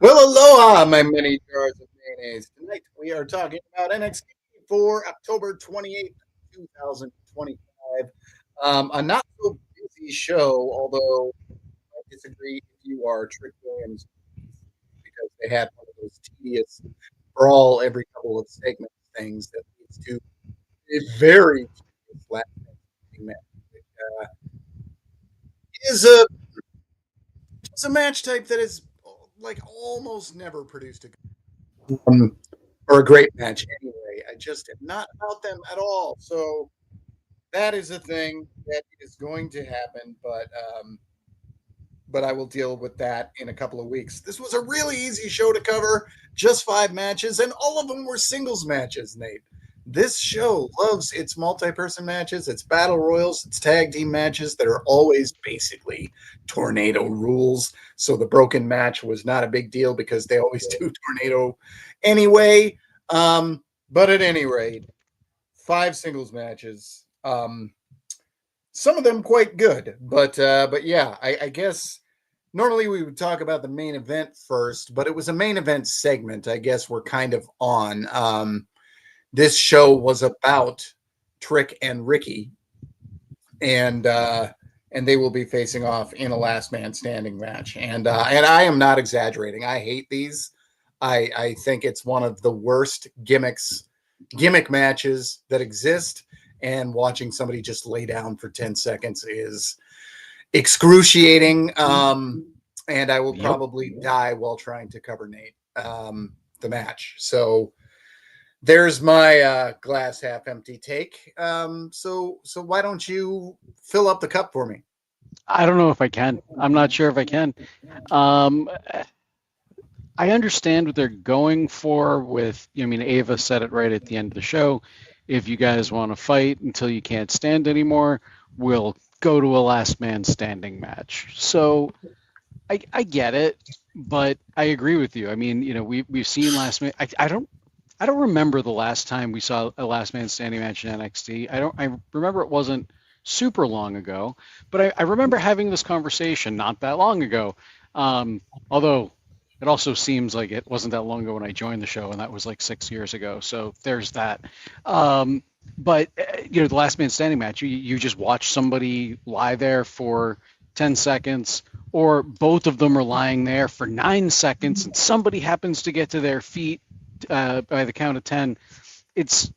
Well, aloha, my many jars of mayonnaise. Tonight we are talking about NXT for October 28th, 2025. A not so busy show, although I disagree if you are Trick Williams because they had one of those tedious brawl every couple of segments things that leads to a very tedious last match. Uh, is a it's a match type that is like almost never produced a or a great match anyway. I just am not about them at all. So that is a thing that is going to happen, but I will deal with that in a couple of weeks. This was a really easy show to cover, just 5 matches, and all of them were singles matches, Nate. This show loves its multi-person matches, its battle royals, its tag team matches that are always basically tornado rules. So the broken match was not a big deal because they always do tornado anyway. But at any rate, 5 singles matches. Some of them quite good, but yeah, I guess normally we would talk about the main event first, but it was a main event segment. I guess we're kind of on. This show was about Trick and Ricky, and they will be facing off in a last man standing match. And I am not exaggerating. I hate these. I think it's one of the worst gimmick matches that exist. And watching somebody just lay down for 10 seconds is excruciating. And I will probably die while trying to cover Nate the match. So there's my glass half empty take. So why don't you fill up the cup for me? I don't know if I can. I'm not sure if I can. Um, I understand what they're going for with, I mean, Ava said it right at the end of the show. If you guys want to fight until you can't stand anymore, we'll go to a last man standing match. So I get it, but I agree with you. I mean, we've seen last man. I don't remember the last time we saw a last man standing match in NXT. I remember it wasn't super long ago, but I remember having this conversation not that long ago. Although it also seems like it wasn't that long ago when I joined the show, and that was like 6 years ago. So there's that. But the last man standing match, you just watch somebody lie there for 10 seconds, or both of them are lying there for 9 seconds, and somebody happens to get to their feet by the count of 10. It's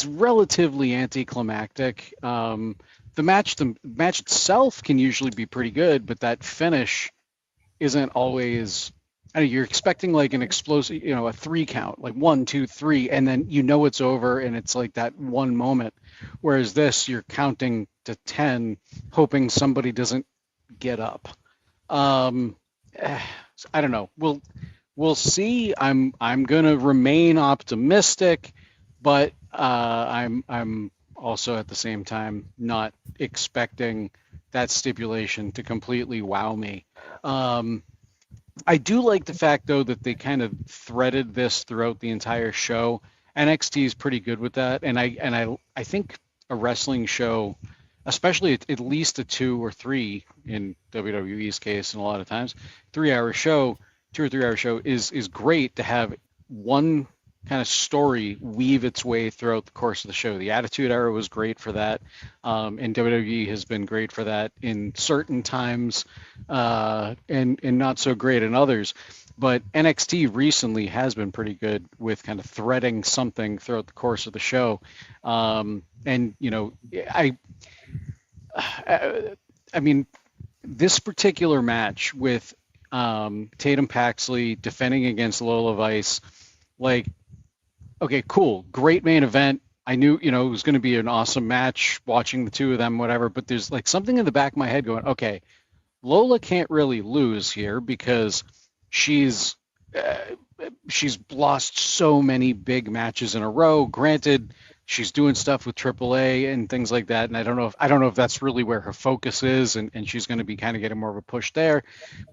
relatively anticlimactic. The match itself can usually be pretty good, but that finish isn't always. I know you're expecting like an explosive, a 3 count, like 1, 2, 3, and then it's over, and it's like that one moment. Whereas this, you're counting to 10, hoping somebody doesn't get up. Um, I don't know. We'll see. I'm gonna remain optimistic, but I'm also at the same time not expecting that stipulation to completely wow me. I do like the fact though that they kind of threaded this throughout the entire show. NXT is pretty good with that, and I think a wrestling show, especially at least a 2 or 3 in WWE's case, and a lot of times 3 hour show, 2 or 3 hour show is great to have one kind of story weave its way throughout the course of the show. The Attitude Era was great for that, and WWE has been great for that in certain times, and not so great in others. But NXT recently has been pretty good with kind of threading something throughout the course of the show, and I mean, this particular match with Tatum Paxley defending against Lola Vice, like, okay, cool, great main event. I knew, it was going to be an awesome match watching the two of them, whatever, but there's like something in the back of my head going, okay, Lola can't really lose here because she's uh, she's lost so many big matches in a row. Granted, she's doing stuff with AAA and things like that, and I don't know if that's really where her focus is, and she's going to be kind of getting more of a push there.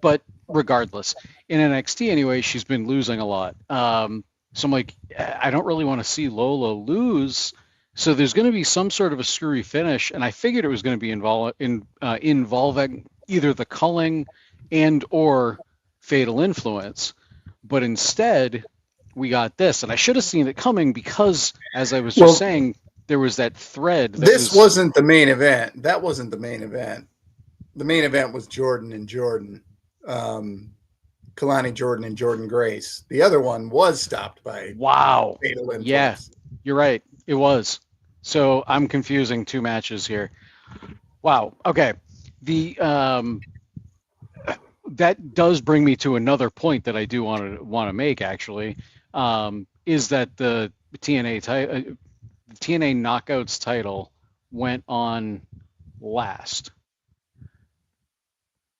But regardless, in NXT anyway, she's been losing a lot. So I'm like, I don't really want to see Lola lose. So there's going to be some sort of a screwy finish, and I figured it was going to be involving either the culling and or fatal influence. But instead, we got this, and I should have seen it coming because, as I was just Well, saying, there was that thread that this was. wasn't the main event. That wasn't the main event. The main event was Jordan and Jordan, Kalani Jordan and Jordan Grace. The other one was stopped by Wow. fatal Yeah, influence. you're right. It was. So I'm confusing two matches here. Wow. Okay. The that does bring me to another point that I do want to make actually, is that the TNA Knockouts title went on last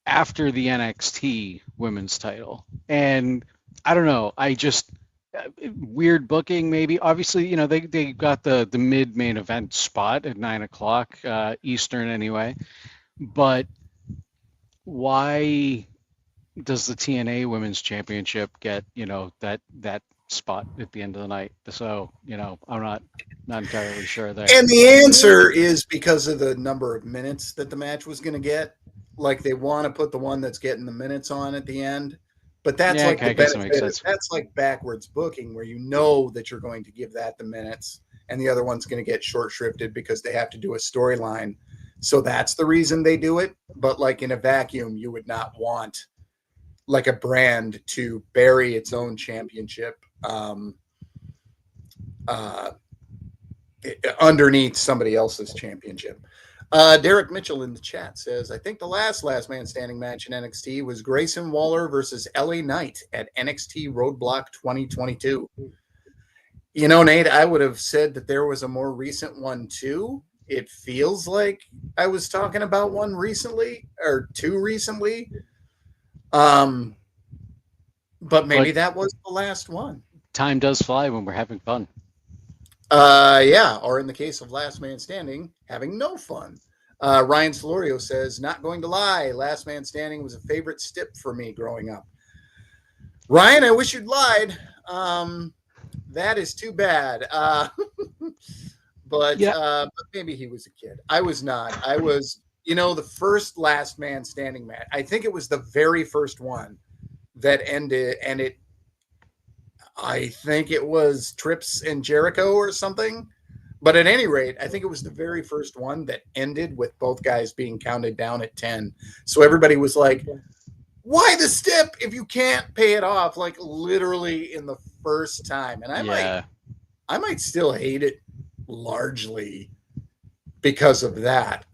after the NXT Women's title, and I don't know. I just weird booking maybe. Obviously, they got the mid main event spot at 9 o'clock Eastern anyway, but why does the TNA Women's Championship get that spot at the end of the night? So I'm not entirely sure there. And the answer is because of the number of minutes that the match was going to get. Like they want to put the one that's getting the minutes on at the end. But that's Yeah, like okay, the I guess that makes benefit. sense. That's like backwards booking where you know that you're going to give that the minutes and the other one's going to get short shrifted because they have to do a storyline. So that's the reason they do it. But like in a vacuum, you would not want like a brand to bury its own championship uh, underneath somebody else's championship. Derek Mitchell in the chat says, I think the last man standing match in NXT was Grayson Waller versus LA Knight at NXT Roadblock 2022. You know, Nate, I would have said that there was a more recent one too. It feels like I was talking about one recently or two recently. But maybe that was the last one. Time does fly when we're having fun. Yeah, or in the case of Last Man Standing, having no fun. Ryan Solorio says, not going to lie, Last Man Standing was a favorite stip for me growing up. Ryan, I wish you'd lied. That is too bad. But maybe he was a kid. I was not. I was, the first Last Man Standing match. I think it was the very first one that ended, and I think it was Trips and Jericho or something. But at any rate, I think it was the very first one that ended with both guys being counted down at 10. So everybody was like, why the stip if you can't pay it off? Like literally in the first time. And I might still hate it largely because of that.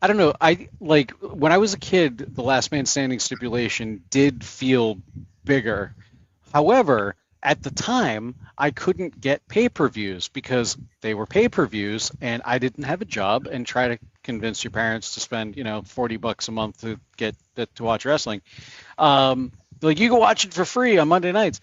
I don't know. I like when I was a kid, the last man standing stipulation did feel bigger. However, at the time, I couldn't get pay-per-views because they were pay-per-views, and I didn't have a job. And try to convince your parents to spend, $40 a month to get to watch wrestling. Like you can watch it for free on Monday nights.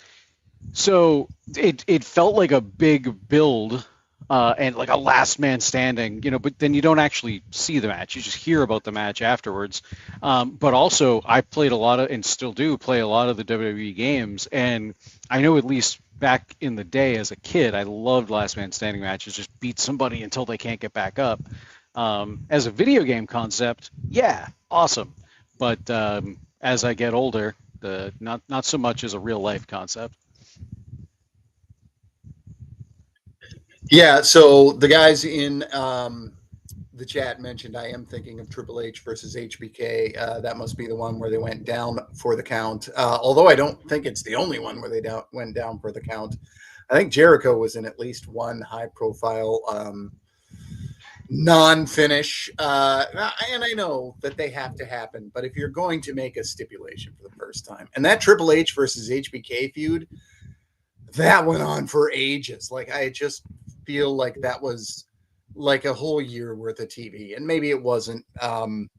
So it felt like a big build. And like a last man standing, but then you don't actually see the match. You just hear about the match afterwards. But also, I played a lot of, and still do play a lot of the WWE games. And I know at least back in the day as a kid, I loved last man standing matches, just beat somebody until they can't get back up. As a video game concept, yeah, awesome. But as I get older, not so much as a real life concept. Yeah, so the guys in the chat mentioned I am thinking of Triple H versus HBK. That must be the one where they went down for the count. Although I don't think it's the only one where they went down for the count. I think Jericho was in at least one high-profile non-finish. And I know that they have to happen, but if you're going to make a stipulation for the first time, and that Triple H versus HBK feud, that went on for ages. Like I just feel like that was like a whole year worth of TV, and maybe it wasn't. And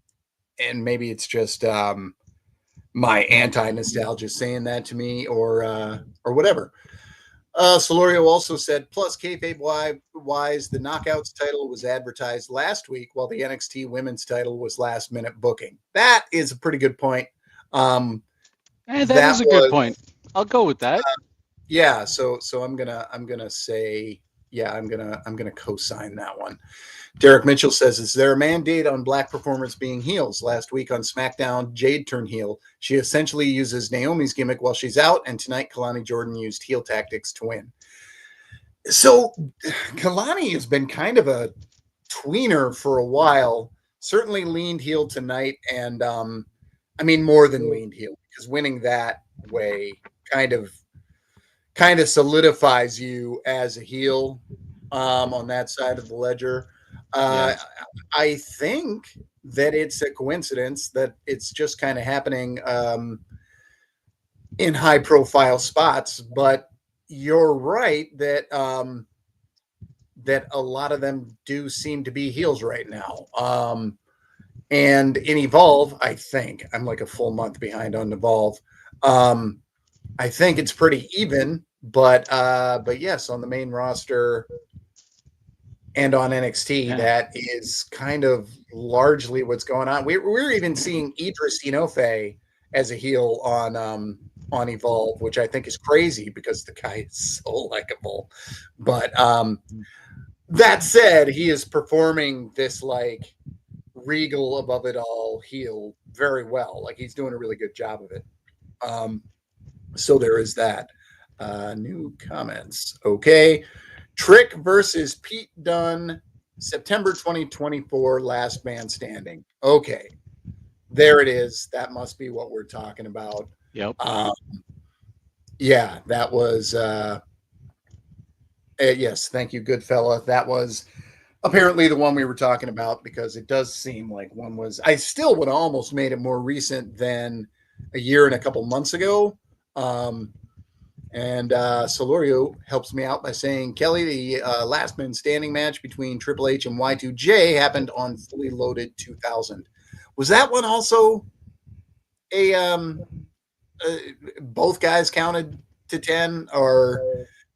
maybe it's just my anti-nostalgia saying that to me, or whatever. Solorio also said, plus kayfabe wise, the Knockouts title was advertised last week, while the NXT Women's title was last minute booking. That is a pretty good point. That is a good point. I'll go with that. Yeah, so I'm gonna say Yeah, I'm gonna co-sign that one. Derek Mitchell says, "Is there a mandate on black performers being heels? Last week on SmackDown, Jade turned heel. She essentially uses Naomi's gimmick while she's out, and tonight Kalani Jordan used heel tactics to win." So Kalani has been kind of a tweener for a while. Certainly leaned heel tonight, and I mean more than leaned heel, because winning that way kind of solidifies you as a heel on that side of the ledger. Uh, Yeah. I think that it's a coincidence that it's just kind of happening in high profile spots, but you're right that that a lot of them do seem to be heels right now. And in Evolve, I think I'm like a full month behind on Evolve. Um, I think it's pretty even, but yes, on the main roster and on NXT, Yeah. that is kind of largely what's going on. We're even seeing Idris Inoue as a heel on Evolve, which I think is crazy because the guy is so likable. But that said, he is performing this like regal above it all heel very well. Like he's doing a really good job of it. Um, so there is that. New comments. Okay. Trick versus Pete Dunne, September 2024, last man standing. Okay. There it is. That must be what we're talking about. Yep. Yeah, that was, yes, thank you, good fella. That was apparently the one we were talking about because it does seem like one was, I still would have almost made it more recent than a year and a couple months ago. And Solorio helps me out by saying, Kelly, the last man standing match between Triple H and Y2J happened on Fully Loaded 2000. Was that one also a both guys counted to 10? Or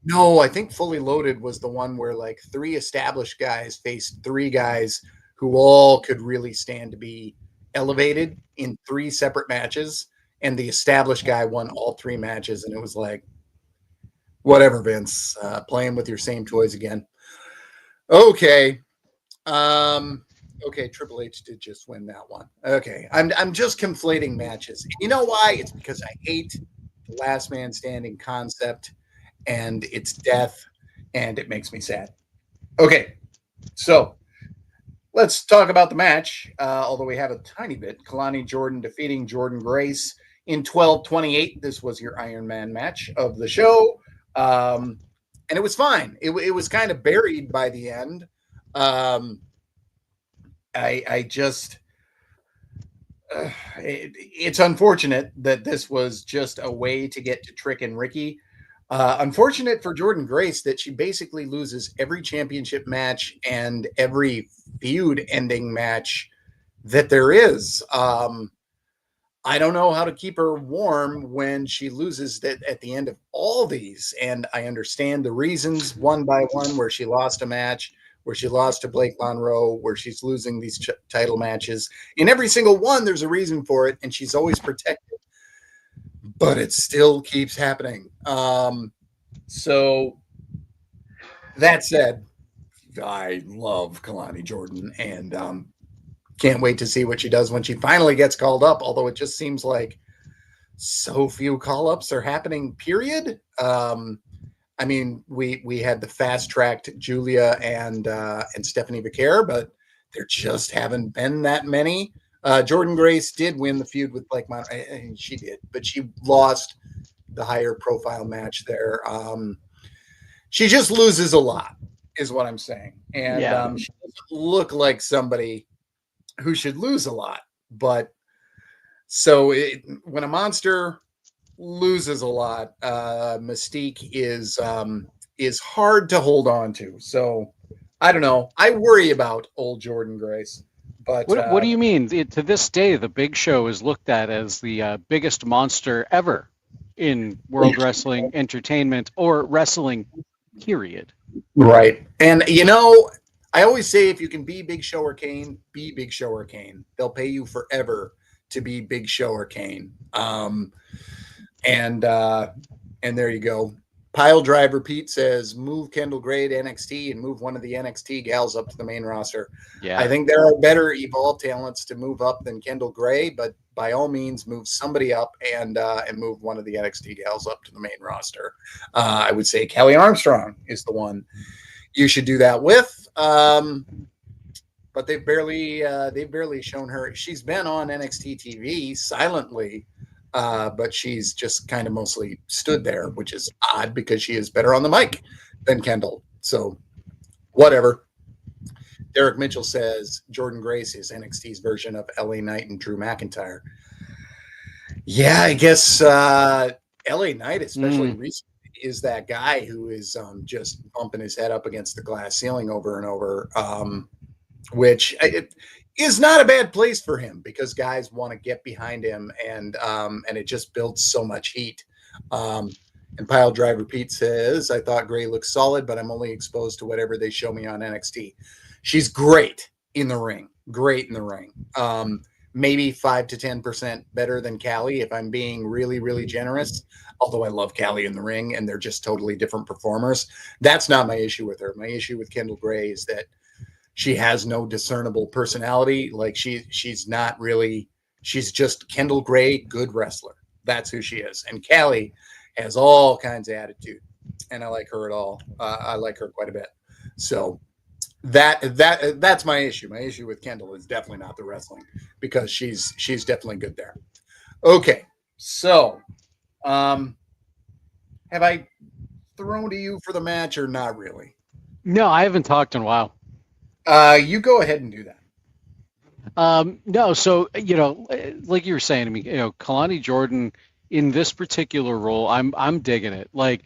no, I think Fully Loaded was the one where like three established guys faced three guys who all could really stand to be elevated in three separate matches. And the established guy won all three matches. And it was like, whatever, Vince, playing with your same toys again. Okay. Okay, Triple H did just win that one. Okay. I'm just conflating matches. You know why? It's because I hate the last man standing concept and its death, and it makes me sad. Okay. So let's talk about the match, although we have a tiny bit. Kalani Jordan defeating Jordan Grace in 12:28. This was your Iron Man match of the show. And it was fine. It was kind of buried by the end. I just, it's unfortunate that this was just a way to get to Trick and Ricky. Unfortunate for Jordan Grace that she basically loses every championship match and every feud ending match that there is. I don't know how to keep her warm when she loses that at the end of all these. And I understand the reasons one by one, where she lost a match, where she lost to Blake Monroe, where she's losing these title matches. In every single one, there's a reason for it, and she's always protected. But it still keeps happening. So that said, I love Kalani Jordan, and can't wait to see what she does when she finally gets called up. Although it just seems like so few call ups are happening. Period. I mean, we had the fast tracked Julia and Stephanie Vicaire, but there just haven't been that many. Jordan Grace did win the feud with Blake Monroe. She did, but she lost the higher profile match there. She just loses a lot, is what I'm saying, and Yeah. she doesn't look like somebody who should lose a lot. But so when a monster loses a lot, Mystique is hard to hold on to. So I don't know. I worry about old Jordan Grace. But What do you mean? To this day, the Big Show is looked at as the biggest monster ever in World Wrestling Entertainment or wrestling, period. right. And you know, I always say if you can be Big Show or Kane, be Big Show or Kane. They'll pay you forever to be Big Show or Kane. And there you go. Pile Driver Pete says, move Kendall Gray to NXT and move one of the NXT gals up to the main roster. I Yeah. think there are better Evolve talents to move up than Kendall Gray, but by all means, move somebody up and move one of the NXT gals up to the main roster. I would say Kelly Armstrong is the one you should do that with. But they've barely shown her. She's been on NXT TV silently, but she's just kind of mostly stood there, which is odd because she is better on the mic than Kendall. So whatever. Derek Mitchell says Jordan Grace is NXT's version of LA Knight and Drew McIntyre. Yeah, I guess LA Knight, especially recently, is that guy who is just bumping his head up against the glass ceiling over and over. Which it is not a bad place for him because guys want to get behind him and it just builds so much heat. And Pile Driver Pete says, I thought Gray looked solid, but I'm only exposed to whatever they show me on NXT. She's great in the ring. Maybe 5 to 10% better than Callie if I'm being really, really generous. Although I love Callie in the ring and they're just totally different performers. That's not my issue with her. My issue with Kendall Gray is that she has no discernible personality. Like she's not really, she's just Kendall Gray, good wrestler. That's who she is. And Callie has all kinds of attitude, and I like her at all. I like her quite a bit. So that's my issue. My issue with Kendall is definitely not the wrestling because she's definitely good there. Okay, so have I thrown to you for the match or not really? No, I haven't talked in a while. You go ahead and do that. No, so like you were saying to me, Kalani Jordan in this particular role, I'm digging it. Like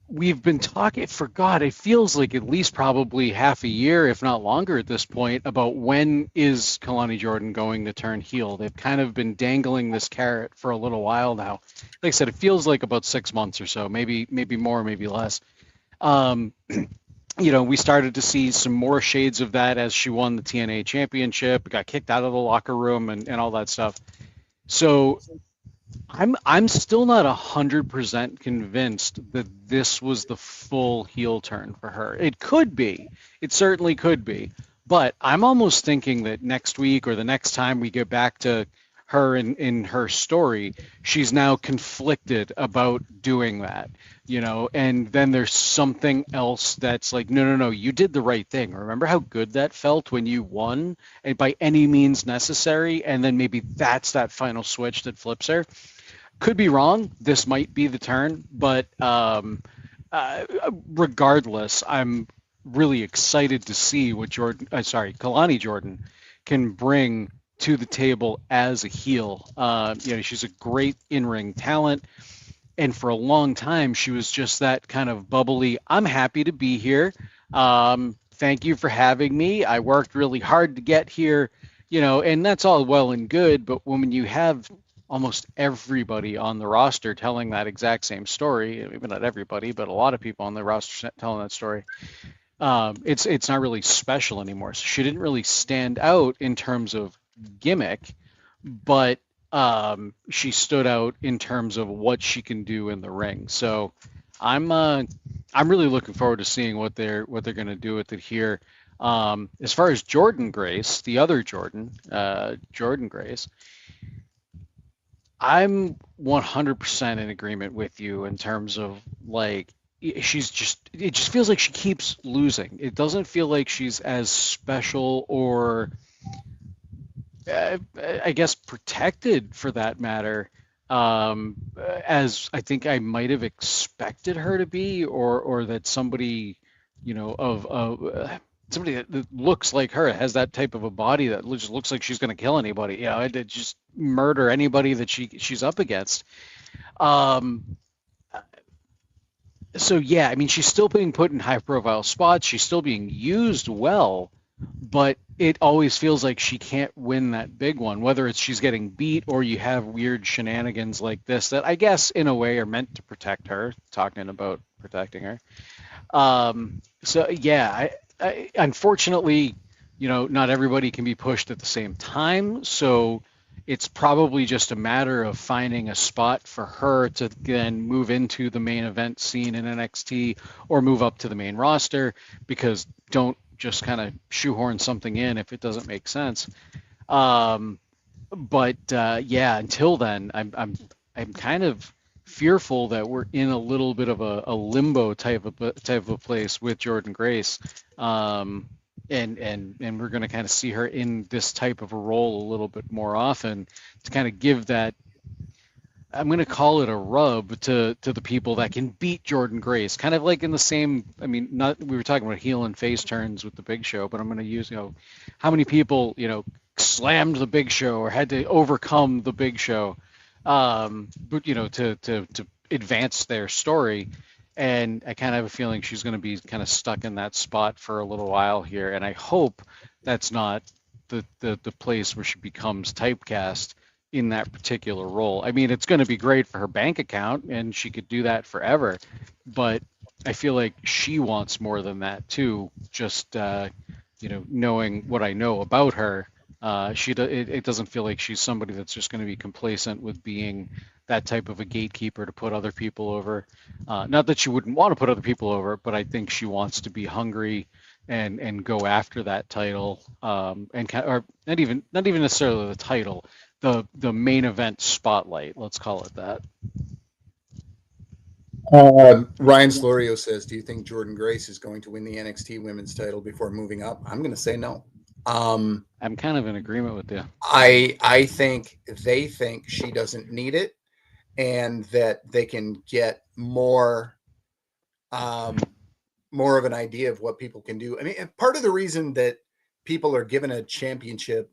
we've been talking for God, it feels like at least probably half a year, if not longer at this point, about when is Kalani Jordan going to turn heel. They've kind of been dangling this carrot for a little while now. Like I said, it feels like about 6 months or so, maybe more, maybe less. We started to see some more shades of that as she won the TNA championship, got kicked out of the locker room and all that stuff. So I'm still not 100% convinced that this was the full heel turn for her. It could be. It certainly could be. But I'm almost thinking that next week or the next time we get back to her in her story, she's now conflicted about doing that, and then there's something else that's like, no, you did the right thing. Remember how good that felt when you won and by any means necessary, and then maybe that's that final switch that flips her. Could be wrong. This might be the turn, but regardless, I'm really excited to see what Kalani Jordan can bring to the table as a heel. She's a great in-ring talent, and for a long time she was just that kind of bubbly, I'm happy to be here, thank you for having me, I worked really hard to get here, and that's all well and good, but when you have almost everybody on the roster telling that exact same story, maybe not everybody, but a lot of people on the roster telling that story, it's not really special anymore. So she didn't really stand out in terms of gimmick, but she stood out in terms of what she can do in the ring. So I'm really looking forward to seeing what they're going to do with it here. As far as Jordan Grace, the other Jordan Grace, I'm 100% in agreement with you in terms of like it just feels like she keeps losing. It doesn't feel like she's as special or I guess protected for that matter, as I think I might have expected her to be, or that somebody, of somebody that looks like her, has that type of a body that just looks like she's going to kill anybody, to just murder anybody that she's up against. So yeah, I mean, she's still being put in high-profile spots. She's still being used well, but it always feels like she can't win that big one, whether it's she's getting beat or you have weird shenanigans like this that I guess in a way are meant to protect her, talking about protecting her. So yeah, I unfortunately, not everybody can be pushed at the same time. So it's probably just a matter of finding a spot for her to then move into the main event scene in NXT or move up to the main roster, because don't just kind of shoehorn something in if it doesn't make sense. But yeah, until then, I'm kind of fearful that we're in a little bit of a limbo type of a place with Jordan Grace, and we're going to kind of see her in this type of a role a little bit more often to kind of give that. I'm going to call it a rub to the people that can beat Jordan Grace, kind of like in the same. I mean, not we were talking about heel and face turns with the Big Show, but I'm going to use how many people slammed the Big Show or had to overcome the Big Show, but to advance their story. And I kind of have a feeling she's going to be kind of stuck in that spot for a little while here, and I hope that's not the place where she becomes typecast in that particular role. I mean, it's going to be great for her bank account, and she could do that forever, but I feel like she wants more than that too. Just knowing what I know about her, it doesn't feel like she's somebody that's just going to be complacent with being that type of a gatekeeper to put other people over. Not that she wouldn't want to put other people over, but I think she wants to be hungry and go after that title, or not even necessarily the title, the main event spotlight. Let's call it that. Ryan Slorio says, "Do you think Jordan Grace is going to win the NXT Women's title before moving up?" I'm going to say no. I'm kind of in agreement with you. I think they think she doesn't need it, and that they can get more of an idea of what people can do. I mean, part of the reason that people are given a championship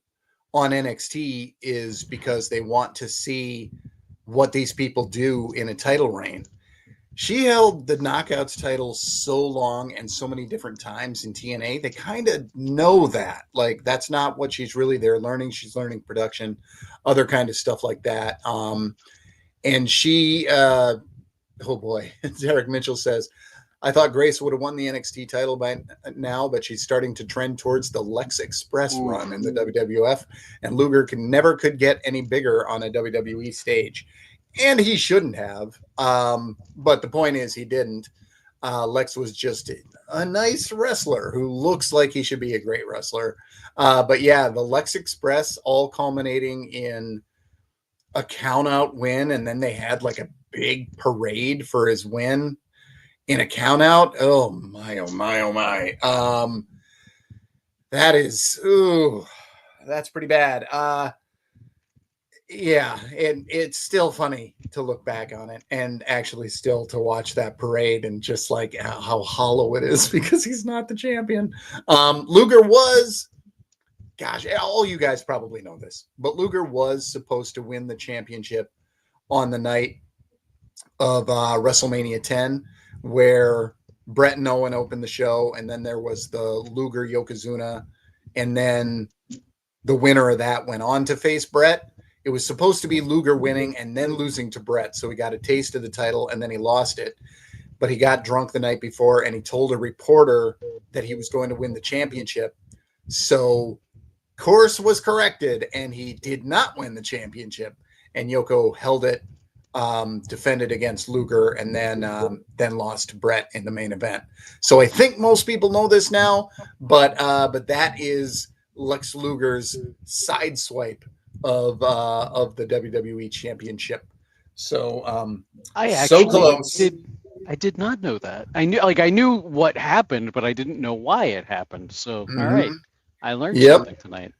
on NXT is because they want to see what these people do in a title reign. She held the Knockouts title so long and so many different times in TNA. They kind of know that. Like, that's not what she's really there learning. She's learning production, other kind of stuff like that. And she, oh boy, Derek Mitchell says, "I thought Grace would have won the NXT title by now, but she's starting to trend towards the Lex Express run in the WWF, and Luger never could get any bigger on a WWE stage." And he shouldn't have. But the point is, he didn't. Lex was just a nice wrestler who looks like he should be a great wrestler. But yeah, the Lex Express all culminating in a count out win. And then they had like a big parade for his win in a count out. Oh my, oh my, oh my. That is, ooh, that's pretty bad. Yeah, it's still funny to look back on it, and actually still to watch that parade and just like how hollow it is because he's not the champion. Luger was, gosh, all you guys probably know this, but Luger was supposed to win the championship on the night of WrestleMania 10, where Brett and Owen opened the show, and then there was the Luger Yokozuna, and then the winner of that went on to face Brett. It was supposed to be Luger winning and then losing to Brett. So he got a taste of the title and then he lost it. But he got drunk the night before and he told a reporter that he was going to win the championship. So course was corrected and he did not win the championship. And Yoko held it, defended against Luger, and then lost to Brett in the main event. So I think most people know this now, but that is Lex Luger's side swipe of the WWE Championship. So I so actually close. I did not know that. I knew what happened, but I didn't know why it happened. So all right, I learned something tonight.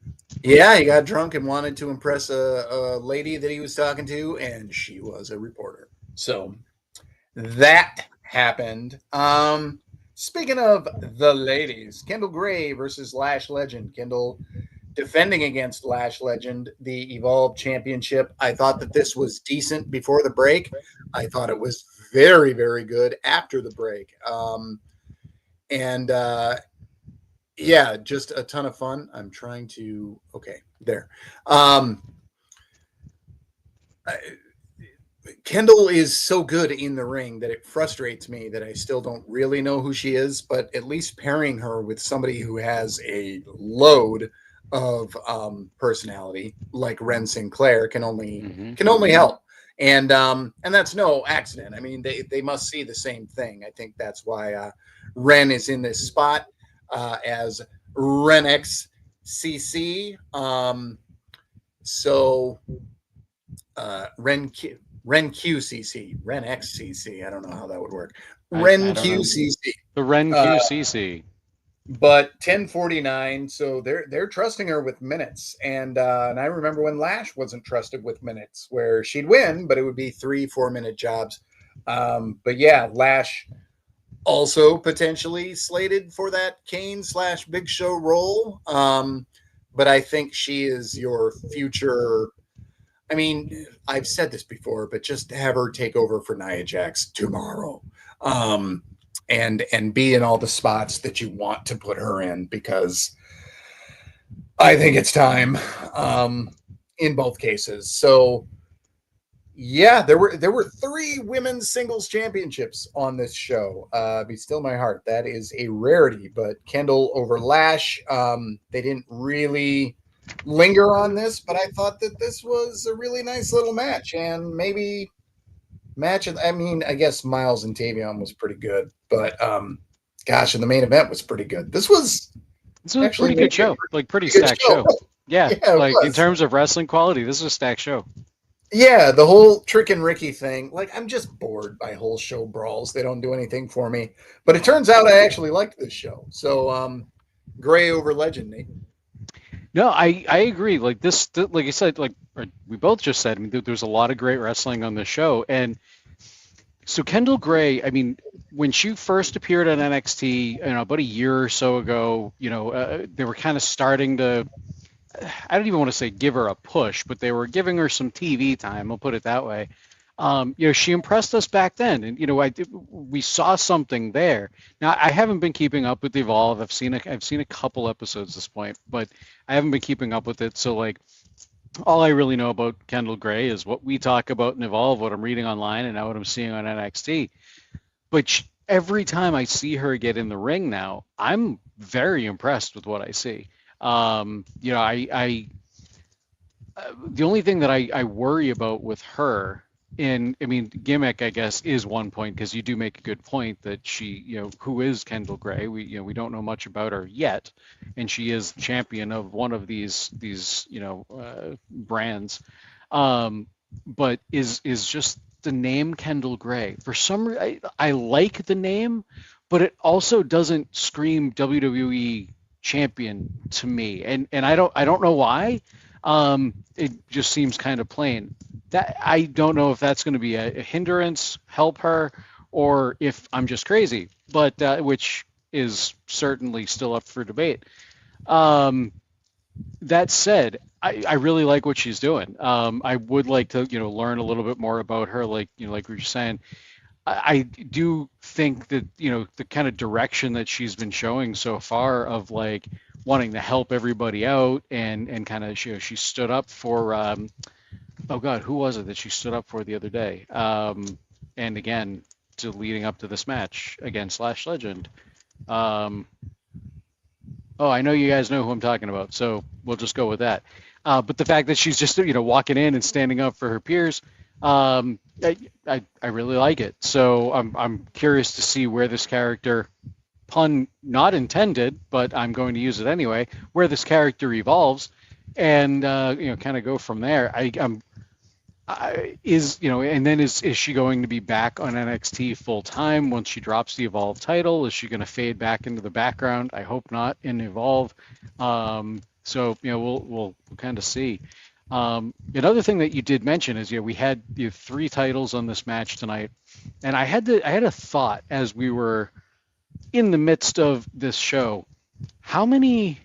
Yeah, he got drunk and wanted to impress a lady that he was talking to, and she was a reporter. So that happened. Speaking of the ladies, Kendall Gray versus Lash Legend. Kendall defending against Lash Legend, the Evolve Championship. I thought that this was decent before the break. I thought it was very, very good after the break. Yeah, just a ton of fun. I'm trying to, okay, there. Kendall is so good in the ring that it frustrates me that I still don't really know who she is, but at least pairing her with somebody who has a load of personality like Ren Sinclair can only Mm-hmm. help. And that's no accident. I mean, they must see the same thing. I think that's why Ren is in this spot as Ren XCC. So Ren QCC, Ren XCC. I don't know how that would work. I Ren don't know. QCC. The Ren Uh, QCC. but 10:49, so they're trusting her with minutes, and I remember when Lash wasn't trusted with minutes, where she'd win, but it would be 3-4 minute jobs. But yeah, Lash also potentially slated for that Kane/Big Show role. But I think she is your future. I mean, I've said this before, but just have her take over for Nia Jax tomorrow. Um, and be in all the spots that you want to put her in, because I think it's time in both cases. So yeah, there were 3 women's singles championships on this show. Be still my heart. That is a rarity. But Kendall over Lash, they didn't really linger on this, but I thought that this was a really nice little match, and maybe match. I mean, I guess Miles and Tavion was pretty good, but gosh, and the main event was pretty good. This was a actually pretty good show, like pretty good stacked show. Yeah, Yeah, like in was. terms of wrestling quality, this is a stacked show. Yeah, the whole Trick and Ricky thing. Like, I'm just bored by whole show brawls. They don't do anything for me. But it turns out I actually liked this show. So, Gray over Legend, Nate. No, I agree. Like like I said, like we both just said, I mean, there's a lot of great wrestling on the show. And so Kendall Gray, I mean, when she first appeared on NXT, about a year or so ago, they were kind of starting to, I don't even want to say give her a push, but they were giving her some TV time. I'll put it that way. She impressed us back then, and we saw something there. Now I haven't been keeping up with Evolve. I've seen a couple episodes at this point, but I haven't been keeping up with it. So like, all I really know about Kendall Gray is what we talk about in Evolve, what I'm reading online, and now what I'm seeing on NXT. But every time I see her get in the ring now, I'm very impressed with what I see. I the only thing that I worry about with her, and I mean, gimmick, I guess, is one point, because you do make a good point that she, who is Kendall Gray? We don't know much about her yet, and she is champion of one of these brands, but is just the name Kendall Gray. For some reason, I like the name, but it also doesn't scream WWE champion to me, and I don't know why. It just seems kind of plain. That I don't know if that's going to be a hindrance, help her, or if I'm just crazy, but which is certainly still up for debate. That said, I really like what she's doing. I would like to learn a little bit more about her, like like we were saying. I do think that the kind of direction that she's been showing so far, of like wanting to help everybody out, and kind of she stood up for oh God, who was it that she stood up for the other day? And again, leading up to this match against Lash Legend. Oh, I know you guys know who I'm talking about, so we'll just go with that. But the fact that she's just walking in and standing up for her peers, I really like it. So I'm curious to see where this character, pun not intended, but I'm going to use it anyway, where this character evolves, and kind of go from there. And then is she going to be back on NXT full time once she drops the Evolve title? Is she going to fade back into the background? I hope not in Evolve. So we'll kind of see. Another thing that you did mention is we had 3 titles on this match tonight, and I had a thought as we were in the midst of this show. How many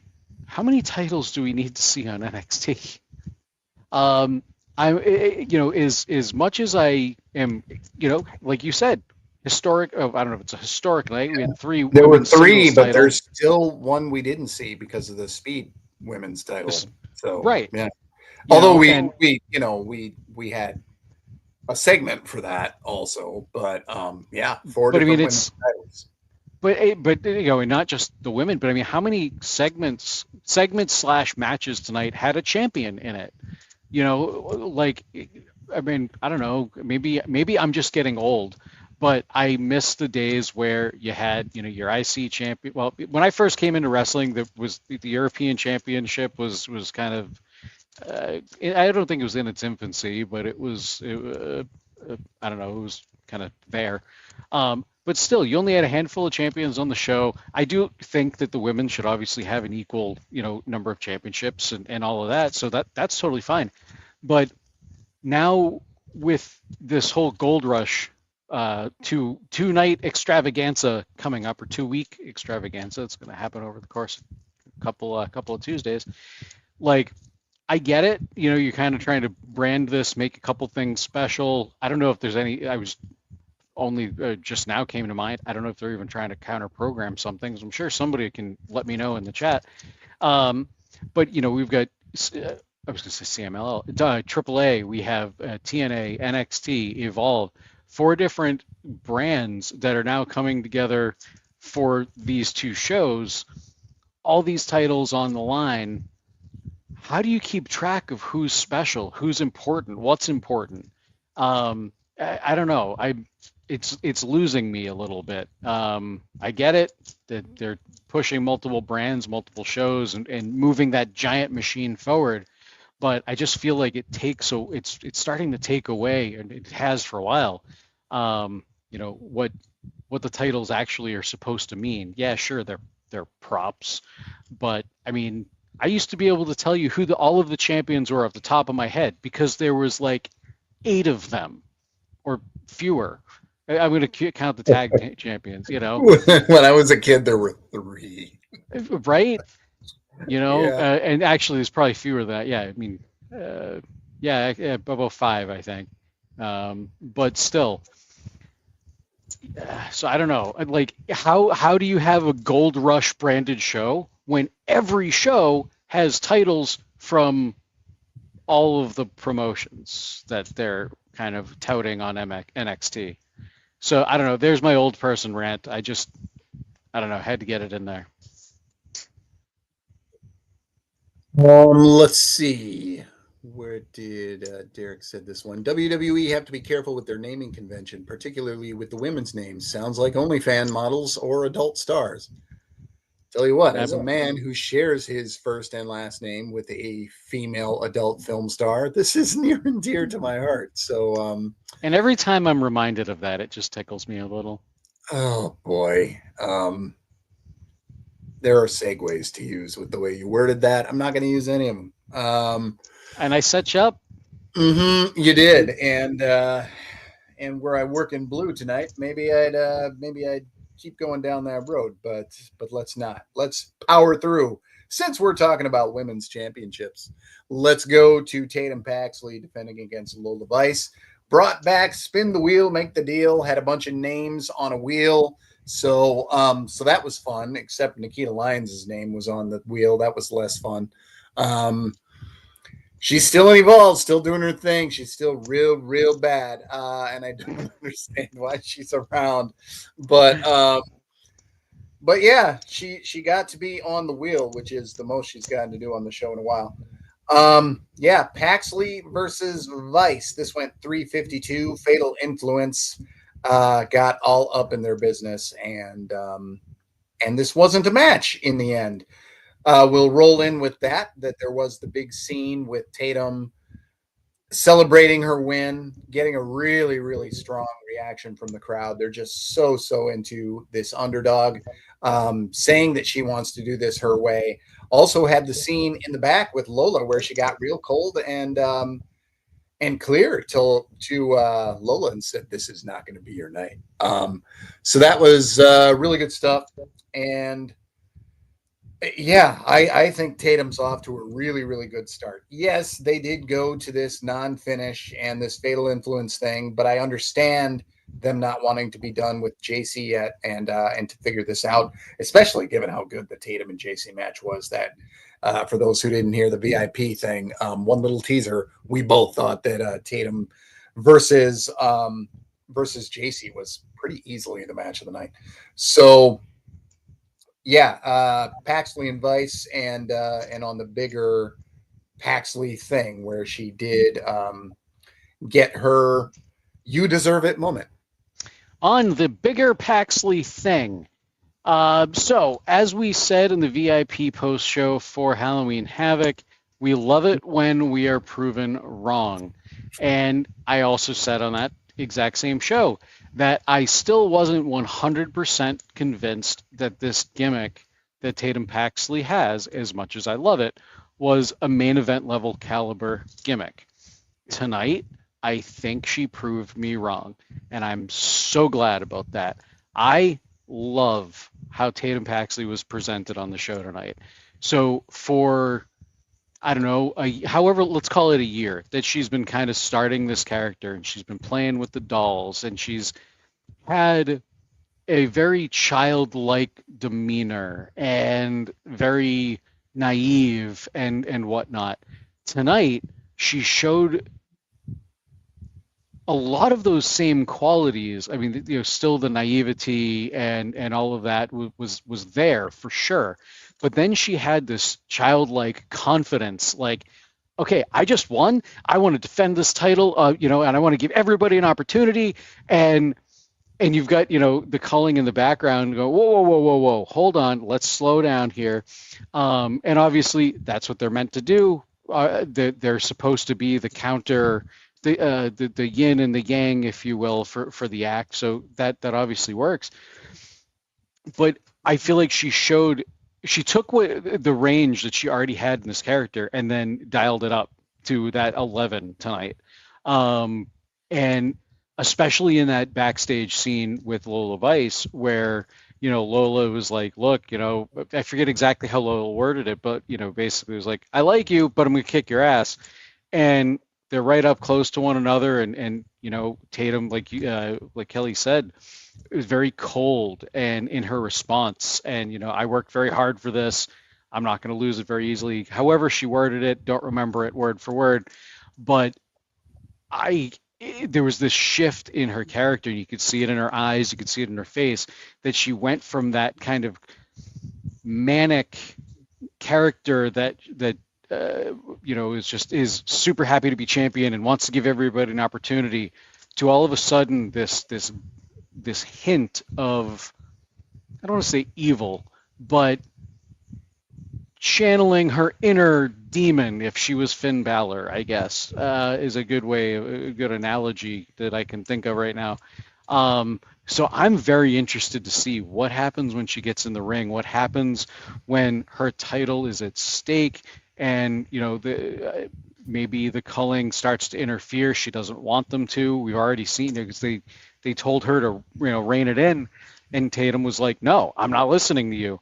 titles do we need to see on NXT? As much as I am, like you said, historic. Oh, I don't know if it's a historic night. We had 3. There were 3, but titles. there's still one we didn't see because of the Speed women's title. So right, yeah. Although we had a segment for that also, but 4 But I different mean, women's titles. but not just the women, but I mean, how many segments slash matches tonight had a champion in it? Like, I mean, I don't know, maybe I'm just getting old, but I miss the days where you had, your IC champion. Well, when I first came into wrestling, there was the European Championship was kind of, I don't think it was in its infancy, but I don't know, it was kind of there. But still, you only had a handful of champions on the show. I do think that the women should obviously have an equal, number of championships and all of that. So that's totally fine. But now with this whole Gold Rush two night extravaganza coming up, or 2 week extravaganza, it's going to happen over the course of a couple of Tuesdays. Like, I get it. You're kind of trying to brand this, make a couple things special. I don't know if there's any. I was only just now came to mind. I don't know if they're even trying to counter program some things. I'm sure somebody can let me know in the chat. But we've got. I was going to say CMLL, AAA. We have TNA, NXT, Evolve. 4 different brands that are now coming together for these 2 shows. All these titles on the line. How do you keep track of who's special, who's important, what's important? I don't know. It's losing me a little bit. I get it that they're pushing multiple brands, multiple shows, and moving that giant machine forward. But I just feel like it's starting to take away, and it has for a while. What the titles actually are supposed to mean. Yeah, sure, they're props, but I mean, I used to be able to tell you who all of the champions were off the top of my head because there was like 8 of them or fewer. I'm going to count the tag champions, When I was a kid, there were 3. right? Yeah. And actually, there's probably fewer than that. Yeah, I mean, yeah, about 5, I think. But still, so I don't know. Like, how do you have a Gold Rush branded show when every show has titles from all of the promotions that they're kind of touting on NXT? So I don't know. There's my old person rant. I don't know. Had to get it in there. Let's see. Where did Derek said this one? WWE have to be careful with their naming convention, particularly with the women's names. Sounds like OnlyFans models or adult stars. Tell you what, as a man who shares his first and last name with a female adult film star, this is near and dear to my heart. So, and every time I'm reminded of that, it just tickles me a little. Oh boy. There are segues to use with the way you worded that. I'm not going to use any of them. And I set you up. You did, and where I work in blue tonight, maybe I'd keep going down that road, but let's not. Let's power through. Since we're talking about women's championships, let's go to Tatum Paxley defending against Lola Vice. Brought back, spin the wheel, make the deal. Had a bunch of names on a wheel. So that was fun, except Nikita Lyons' name was on the wheel. That was less fun. She's still involved, still doing her thing. She's still real bad. And I don't understand why she's around. But yeah, she got to be on the wheel, which is the most she's gotten to do on the show in a while. Yeah, Paxley versus Vice. This went 352. Fatal Influence got all up in their business, and this wasn't a match in the end. We'll roll in with that there was the big scene with Tatum celebrating her win, getting a really strong reaction from the crowd. They're just so into this underdog, saying that she wants to do this her way. Also had the scene in the back with Lola where she got real cold and clear to Lola and said, "This is not going to be your night." So that was really good stuff. And yeah, I think Tatum's off to a really good start. Yes, they did go to this non-finish and this fatal influence thing, but I understand them not wanting to be done with JC yet and to figure this out, especially given how good the Tatum and JC match was. That for those who didn't hear the VIP thing, one little teaser, we both thought that Tatum versus JC was pretty easily the match of the night. So Yeah, Paxley and Vice, and on the bigger Paxley thing where she did get her "You Deserve It" moment. On the bigger Paxley thing. So, as we said in the VIP post show for Halloween Havoc, we love it when we are proven wrong. And I also said on that exact same show that I still wasn't 100% convinced that this gimmick that Tatum Paxley has, as much as I love it, was a main event level caliber gimmick. Tonight, I think she proved me wrong, and I'm so glad about that. I love how Tatum Paxley was presented on the show tonight. So for I don't know, however, let's call it a year that she's been kind of starting this character and she's been playing with the dolls and she's had a very childlike demeanor and very naive and whatnot. Tonight, she showed a lot of those same qualities. I mean, still the naivety and all of that was there for sure. But then she had this childlike confidence, like, okay, I just won. I want to defend this title, and I want to give everybody an opportunity. And you've got, the culling in the background. Go, whoa, whoa, whoa, whoa, whoa, hold on, let's slow down here. And obviously, that's what they're meant to do. They're supposed to be the counter the yin and the yang, if you will, for the act. So that obviously works. But I feel like she took the range that she already had in this character and then dialed it up to that 11 tonight. And especially in that backstage scene with Lola Vice, where Lola was like, look, I forget exactly how Lola worded it, but basically it was like, I like you, but I'm gonna kick your ass. And they're right up close to one another, and Tatum, like Kelly said, is very cold and in her response. And I worked very hard for this. I'm not going to lose it very easily. However she worded it, don't remember it word for word, but I there was this shift in her character. You could see it in her eyes, you could see it in her face, that she went from that kind of manic character that is super happy to be champion and wants to give everybody an opportunity, to all of a sudden this hint of, I don't want to say evil, but channeling her inner demon, if she was Finn Balor, I guess, is a good analogy that I can think of right now. So I'm very interested to see what happens when she gets in the ring, what happens when her title is at stake, and maybe the culling starts to interfere. She doesn't want them to. We've already seen it because they told her to rein it in, and Tatum was like, no, I'm not listening to you.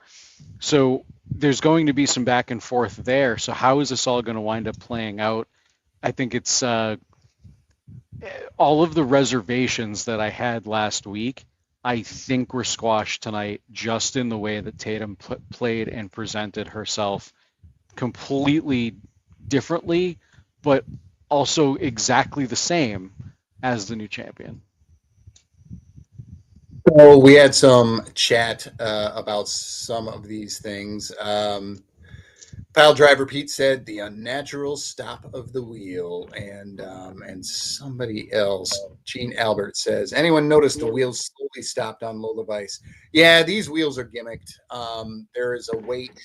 So there's going to be some back and forth there. So how is this all going to wind up playing out? I think it's all of the reservations that I had last week, I think were squashed tonight, just in the way that Tatum played and presented herself completely differently, but also exactly the same as the new champion. So we had some chat about some of these things. Pile Driver Pete said the unnatural stop of the wheel, and somebody else, Gene Albert, says, anyone notice the wheels slowly stopped on Lola Vice? Yeah, these wheels are gimmicked. There is a weight,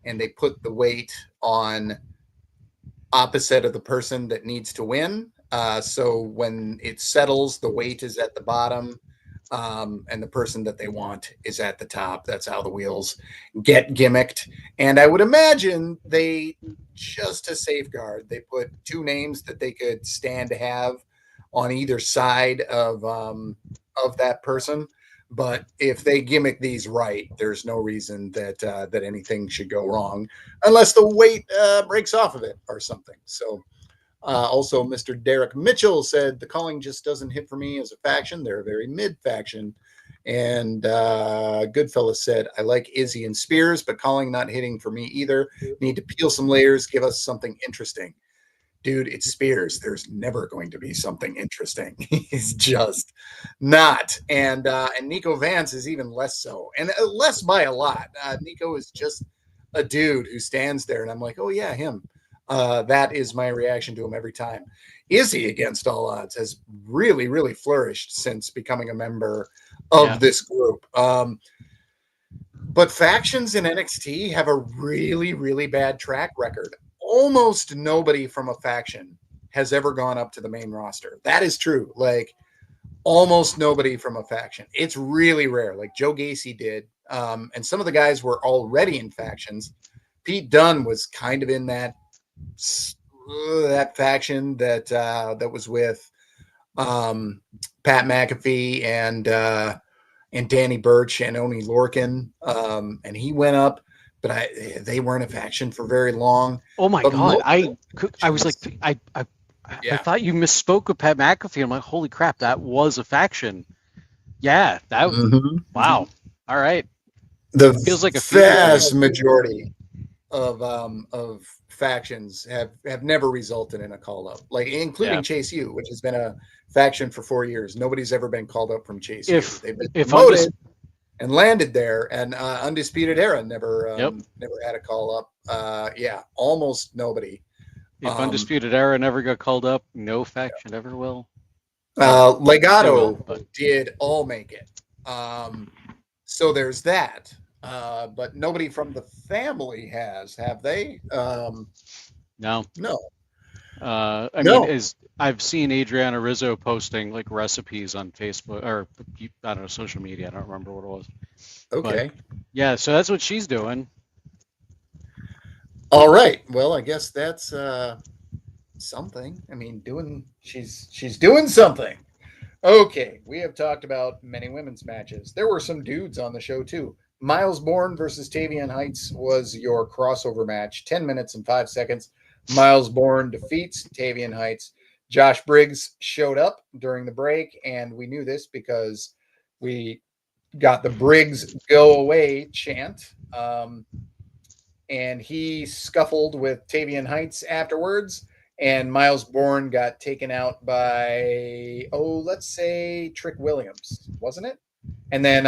and they put the weight on opposite of the person that needs to win. So when it settles, the weight is at the bottom. And the person that they want is at the top. That's how the wheels get gimmicked. And I would imagine they, just to safeguard, they put two names that they could stand to have on either side of that person. But if they gimmick these right, there's no reason that anything should go wrong, unless the weight breaks off of it or something. So. Also, Mr. Derek Mitchell said the calling just doesn't hit for me as a faction. They're a very mid faction. And Goodfellas said, I like Izzy and Spears, but calling not hitting for me either. Need to peel some layers, give us something interesting. dude, it's Spears. There's never going to be something interesting. He's just not. And Nico Vance is even less so, and less by a lot. Nico is just a dude who stands there, and I'm like, oh yeah, him. That is my reaction to him every time. Izzy, against all odds, has really, really flourished since becoming a member of this group. But factions in NXT have a really, really bad track record. Almost nobody from a faction has ever gone up to the main roster. That is true. Like, almost nobody from a faction. It's really rare. Like Joe Gacy did. And some of the guys were already in factions. Pete Dunne was kind of in that faction that was with Pat McAfee and Danny Burch and Oni Lorcan, and he went up, but they weren't a faction for very long. Oh my God! I was like, I thought you misspoke with Pat McAfee. I'm like, holy crap, that was a faction. Yeah, that. Wow. All right. The feels like a vast majority of factions have never resulted in a call up, like including Chase U, which has been a faction for 4 years. Nobody's ever been called up from Chase U. They've been promoted and landed there, and Undisputed Era never had a call up. Almost nobody. If Undisputed Era never got called up, no faction ever will. Legado did all make it. So there's that. But nobody from the family have they? No. I mean, I've seen Adriana Rizzo posting like recipes on Facebook or I don't know, social media. I don't remember what it was. Okay. But, yeah, so that's what she's doing. All right. Well, I guess that's something. I mean, she's doing something. Okay, we have talked about many women's matches. There were some dudes on the show too. Miles Bourne versus Tavion Heights was your crossover match, 10 minutes and 5 seconds. Miles Bourne defeats Tavion Heights. Josh Briggs showed up during the break, and we knew this because we got the Briggs go away chant. And he scuffled with Tavion Heights afterwards, and Miles Bourne got taken out by, let's say Trick Williams, wasn't it? And then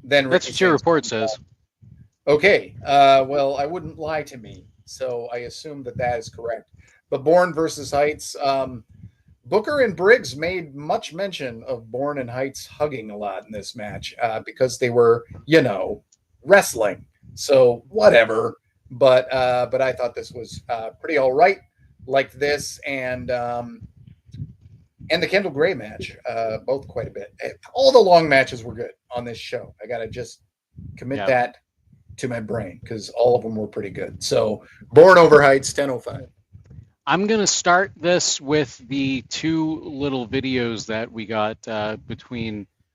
that's what your report says. Okay. Well, I wouldn't lie to me, so I assume that is correct. But Bourne versus Heights, Booker and Briggs made much mention of Bourne and Heights hugging a lot in this match because they were, wrestling. So whatever. But I thought this was pretty all right, like this and the Kendall Gray match, both quite a bit. All the long matches were good on this show. I got to just commit that to my brain because all of them were pretty good. So Bourne over Heights, 10:05. I'm going to start this with the two little videos that we got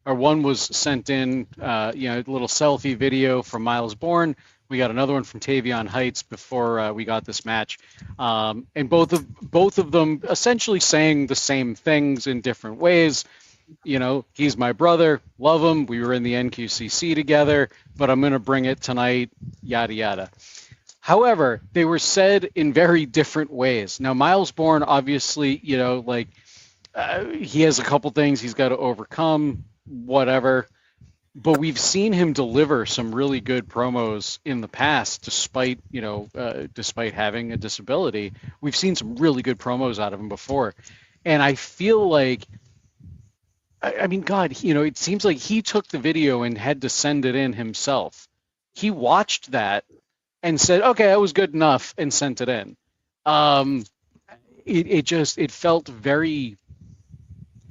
one was sent in, a little selfie video from Miles Bourne. We got another one from Tavion Heights before we got this match, and both of them essentially saying the same things in different ways. He's my brother, love him. We were in the NQCC together, but I'm going to bring it tonight, yada yada. However, they were said in very different ways. Now, Miles Bourne, obviously, he has a couple things he's got to overcome, whatever. But we've seen him deliver some really good promos in the past, despite having a disability. We've seen some really good promos out of him before. And I feel like, I mean, God, it seems like he took the video and had to send it in himself. He watched that and said, okay, that was good enough, and sent it in. It felt very,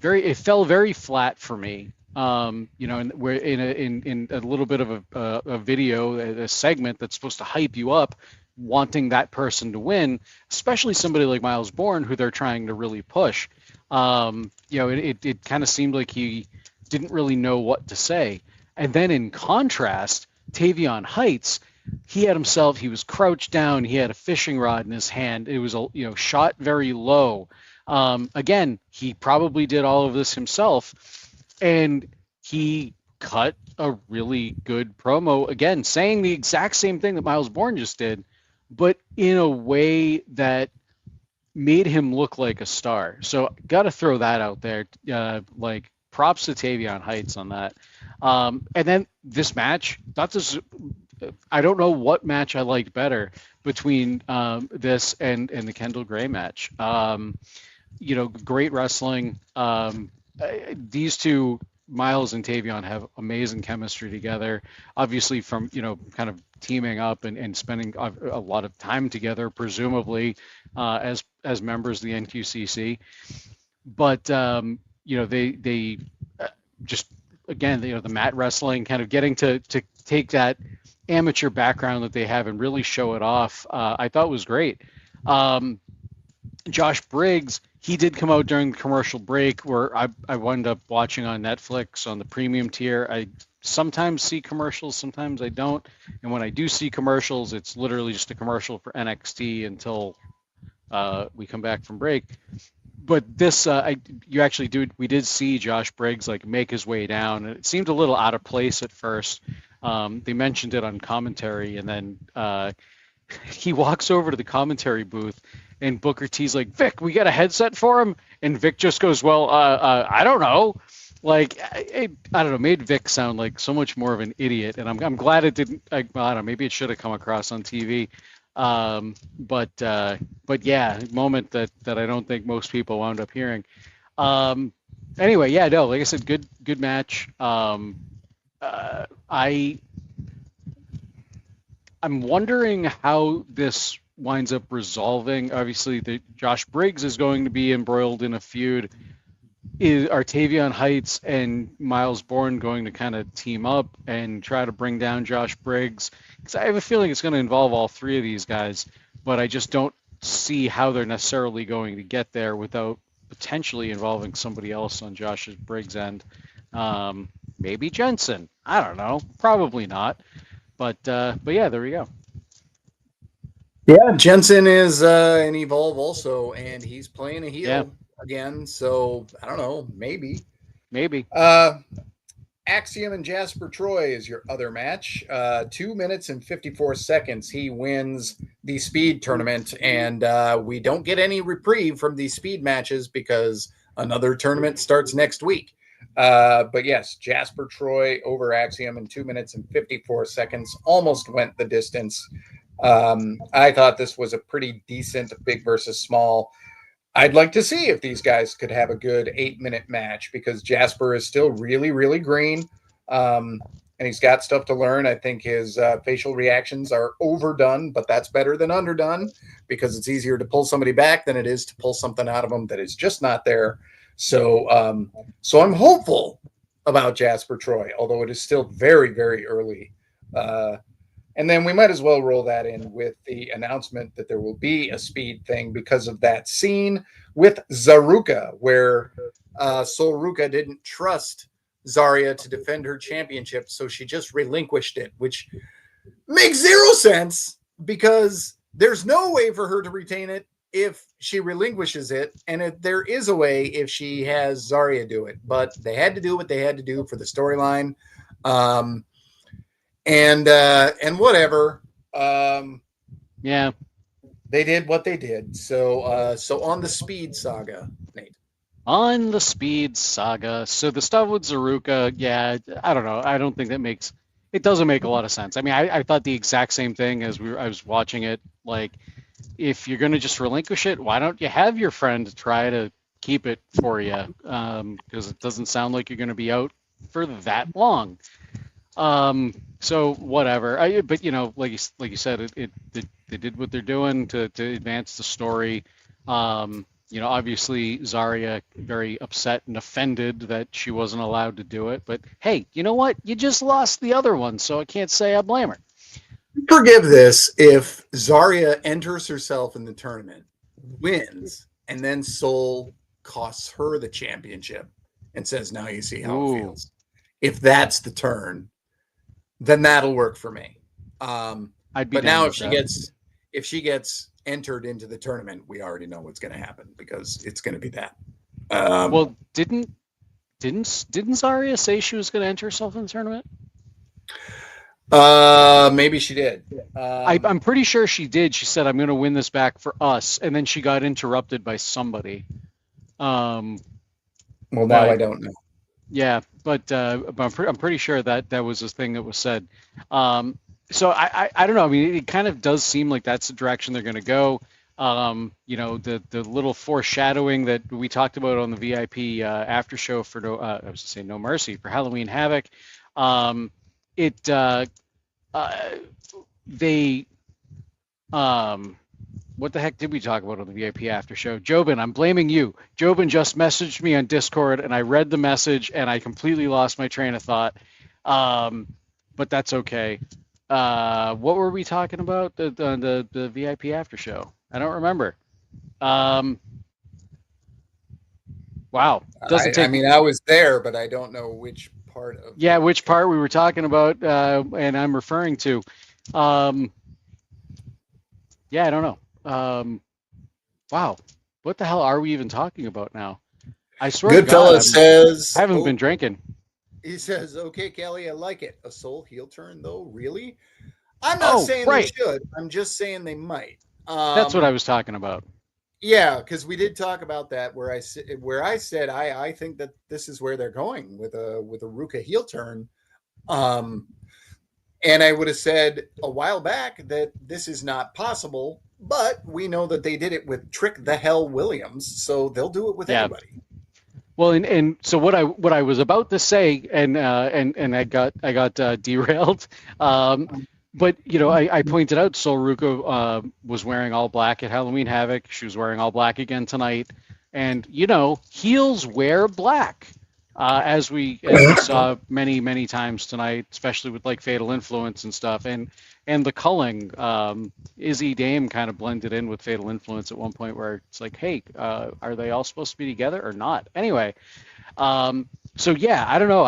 it fell very flat for me. And we're in a little bit of a video, a segment that's supposed to hype you up, wanting that person to win, especially somebody like Miles Bourne, who they're trying to really push. It kind of seemed like he didn't really know what to say. And then in contrast, Tavion Heights, he was crouched down, he had a fishing rod in his hand. It was shot very low. Again, he probably did all of this himself. And he cut a really good promo, again, saying the exact same thing that Miles Bourne just did, but in a way that made him look like a star. So got to throw that out there. Like props to Tavion Heights on that. And then this match, I don't know what match I liked better between this and the Kendall Gray match. Great wrestling. These two, Miles and Tavion, have amazing chemistry together. Obviously, from kind of teaming up and spending a lot of time together, presumably as members of the NQCC. But they just again, the mat wrestling, kind of getting to take that amateur background that they have and really show it off. I thought was great. Josh Briggs, he did come out during the commercial break where I wound up watching on Netflix on the premium tier. I sometimes see commercials, sometimes I don't. And when I do see commercials, it's literally just a commercial for NXT until we come back from break. But this, we did see Josh Briggs like make his way down, and it seemed a little out of place at first. They mentioned it on commentary, and then he walks over to the commentary booth, and Booker T's like, "Vic, we got a headset for him," and Vic just goes, "Well, I don't know." Like, I don't know, made Vic sound like so much more of an idiot, and I'm glad it didn't. I don't know, maybe it should have come across on TV. But yeah, moment that I don't think most people wound up hearing. Anyway, yeah, no, like I said, good match. I'm wondering how this winds up resolving. Obviously, Josh Briggs is going to be embroiled in a feud. Are Tavion Heights and Miles Bourne going to kind of team up and try to bring down Josh Briggs? Because I have a feeling it's going to involve all three of these guys, but I just don't see how they're necessarily going to get there without potentially involving somebody else on Josh Briggs' end. Maybe Jensen. I don't know. Probably not. But yeah, there we go. Yeah, Jensen is an Evolve also, and he's playing a heel again. So I don't know, maybe. Axiom and Jasper Troy is your other match. 2 minutes and 54 seconds. He wins the speed tournament, and we don't get any reprieve from these speed matches because another tournament starts next week. But yes, Jasper Troy over Axiom in 2 minutes and 54 seconds. Almost went the distance. I thought this was a pretty decent big versus small. I'd like to see if these guys could have a good 8-minute match because Jasper is still really, really green. And he's got stuff to learn. I think his facial reactions are overdone, but that's better than underdone because it's easier to pull somebody back than it is to pull something out of them that is just not there. So I'm hopeful about Jasper Troy, although it is still very, very early. And then we might as well roll that in with the announcement that there will be a speed thing because of that scene with Zaruka, where Solruka didn't trust Zarya to defend her championship, so she just relinquished it, which makes zero sense because there's no way for her to retain it if she relinquishes it, and there is a way if she has Zarya do it. But they had to do what they had to do for the storyline. And whatever. Yeah, they did what they did. So on the speed saga, Nate. On the speed saga. So the stuff with Zaruka, yeah, I don't know. I don't think it doesn't make a lot of sense. I mean, I thought the exact same thing as I was watching it. Like, if you're going to just relinquish it, why don't you have your friend try to keep it for you? Because it doesn't sound like you're going to be out for that long. So whatever. But like you said, they did what they're doing to advance the story. Obviously Zarya very upset and offended that she wasn't allowed to do it. But hey, you know what? You just lost the other one, so I can't say I blame her. Forgive this if Zarya enters herself in the tournament, wins, and then Sol costs her the championship and says, "Now you see how it feels." If that's the turn, then that'll work for me. I'd be but now if she gets entered into the tournament, we already know what's going to happen because it's going to be that. Well, didn't Zarya say she was going to enter herself in the tournament? Maybe she did. I'm pretty sure she did. She said, "I'm going to win this back for us," and then she got interrupted by somebody. Um, Well, now I but don't know. yeah, but I'm pretty sure that that was a thing that was said. Um, so I don't know. I mean, it kind of does seem like that's the direction they're going to go. The little foreshadowing that we talked about on the VIP after show for I was going to say No Mercy for Halloween Havoc. Um, it they What the heck did we talk about on the VIP after show? Jobin, I'm blaming you. Jobin just messaged me on Discord, and I read the message, and I completely lost my train of thought. But that's okay. What were we talking about? The VIP after show? I don't remember. Um, wow, doesn't I take. mean, I was there, but I don't know which part of Yeah, the. which part we were talking about, and I'm referring to. Um, yeah, I don't know. Wow, what the hell are we even talking about now? I swear to God, Goodfella says, haven't been "Oh, drinking. he says, okay, Kelly, I like it. A soul heel turn, though, really? I'm not Oh, saying they right. should. I'm just saying they might. That's what I was talking about. Yeah, because we did talk about that where I said I think that this is where they're going with a Ruka heel turn. Um, and I would have said a while back that this is not possible, but we know that they did it with Trick the Hell Williams, so they'll do it with Yeah. anybody. Well, and so what I was about to say, and I got derailed. But I pointed out Sol Ruka was wearing all black at Halloween Havoc. She was wearing all black again tonight, and heels wear black, as we saw many times tonight, especially with like Fatal Influence and stuff, and the culling. Izzy Dame kind of blended in with Fatal Influence at one point where it's like, hey, are they all supposed to be together or not? Anyway, so yeah, I don't know.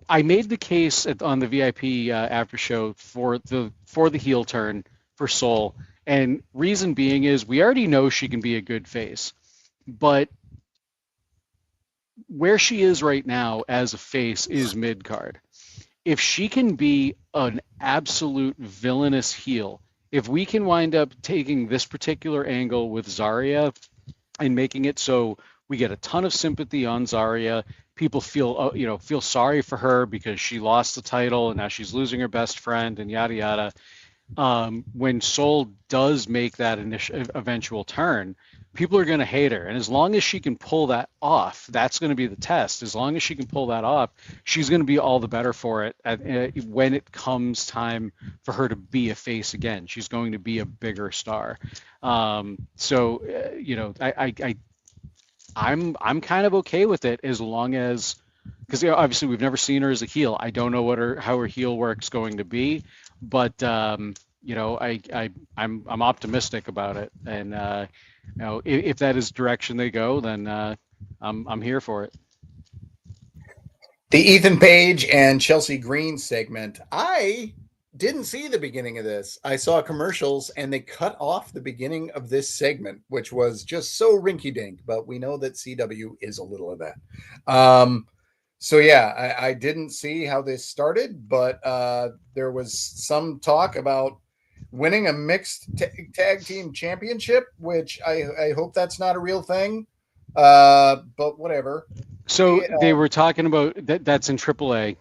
I made the case on the VIP after show for the heel turn for Soul, and reason being is we already know she can be a good face, but where she is right now as a face is mid card. If she can be an absolute villainous heel, if we can wind up taking this particular angle with Zarya and making it so we get a ton of sympathy on Zarya, people feel sorry for her because she lost the title and now she's losing her best friend and yada yada. When Soul does make that initial eventual turn, people are going to hate her. And as long as she can pull that off, that's going to be the test. As long as she can pull that off, she's going to be all the better for it when it comes time for her to be a face again. She's going to be a bigger star. I'm kind of okay with it as long as, because obviously we've never seen her as a heel. I don't know how her heel work's going to be, but I'm optimistic about it, and if that is the direction they go, then I'm here for it. The Ethan Page and Chelsea Green segment. I didn't see the beginning of this. I saw commercials and they cut off the beginning of this segment, which was just so rinky dink, but we know that CW is a little of that. So yeah, I didn't see how this started, but there was some talk about winning a mixed tag team championship, which I hope that's not a real thing. But whatever. So they were talking about that's in AAA.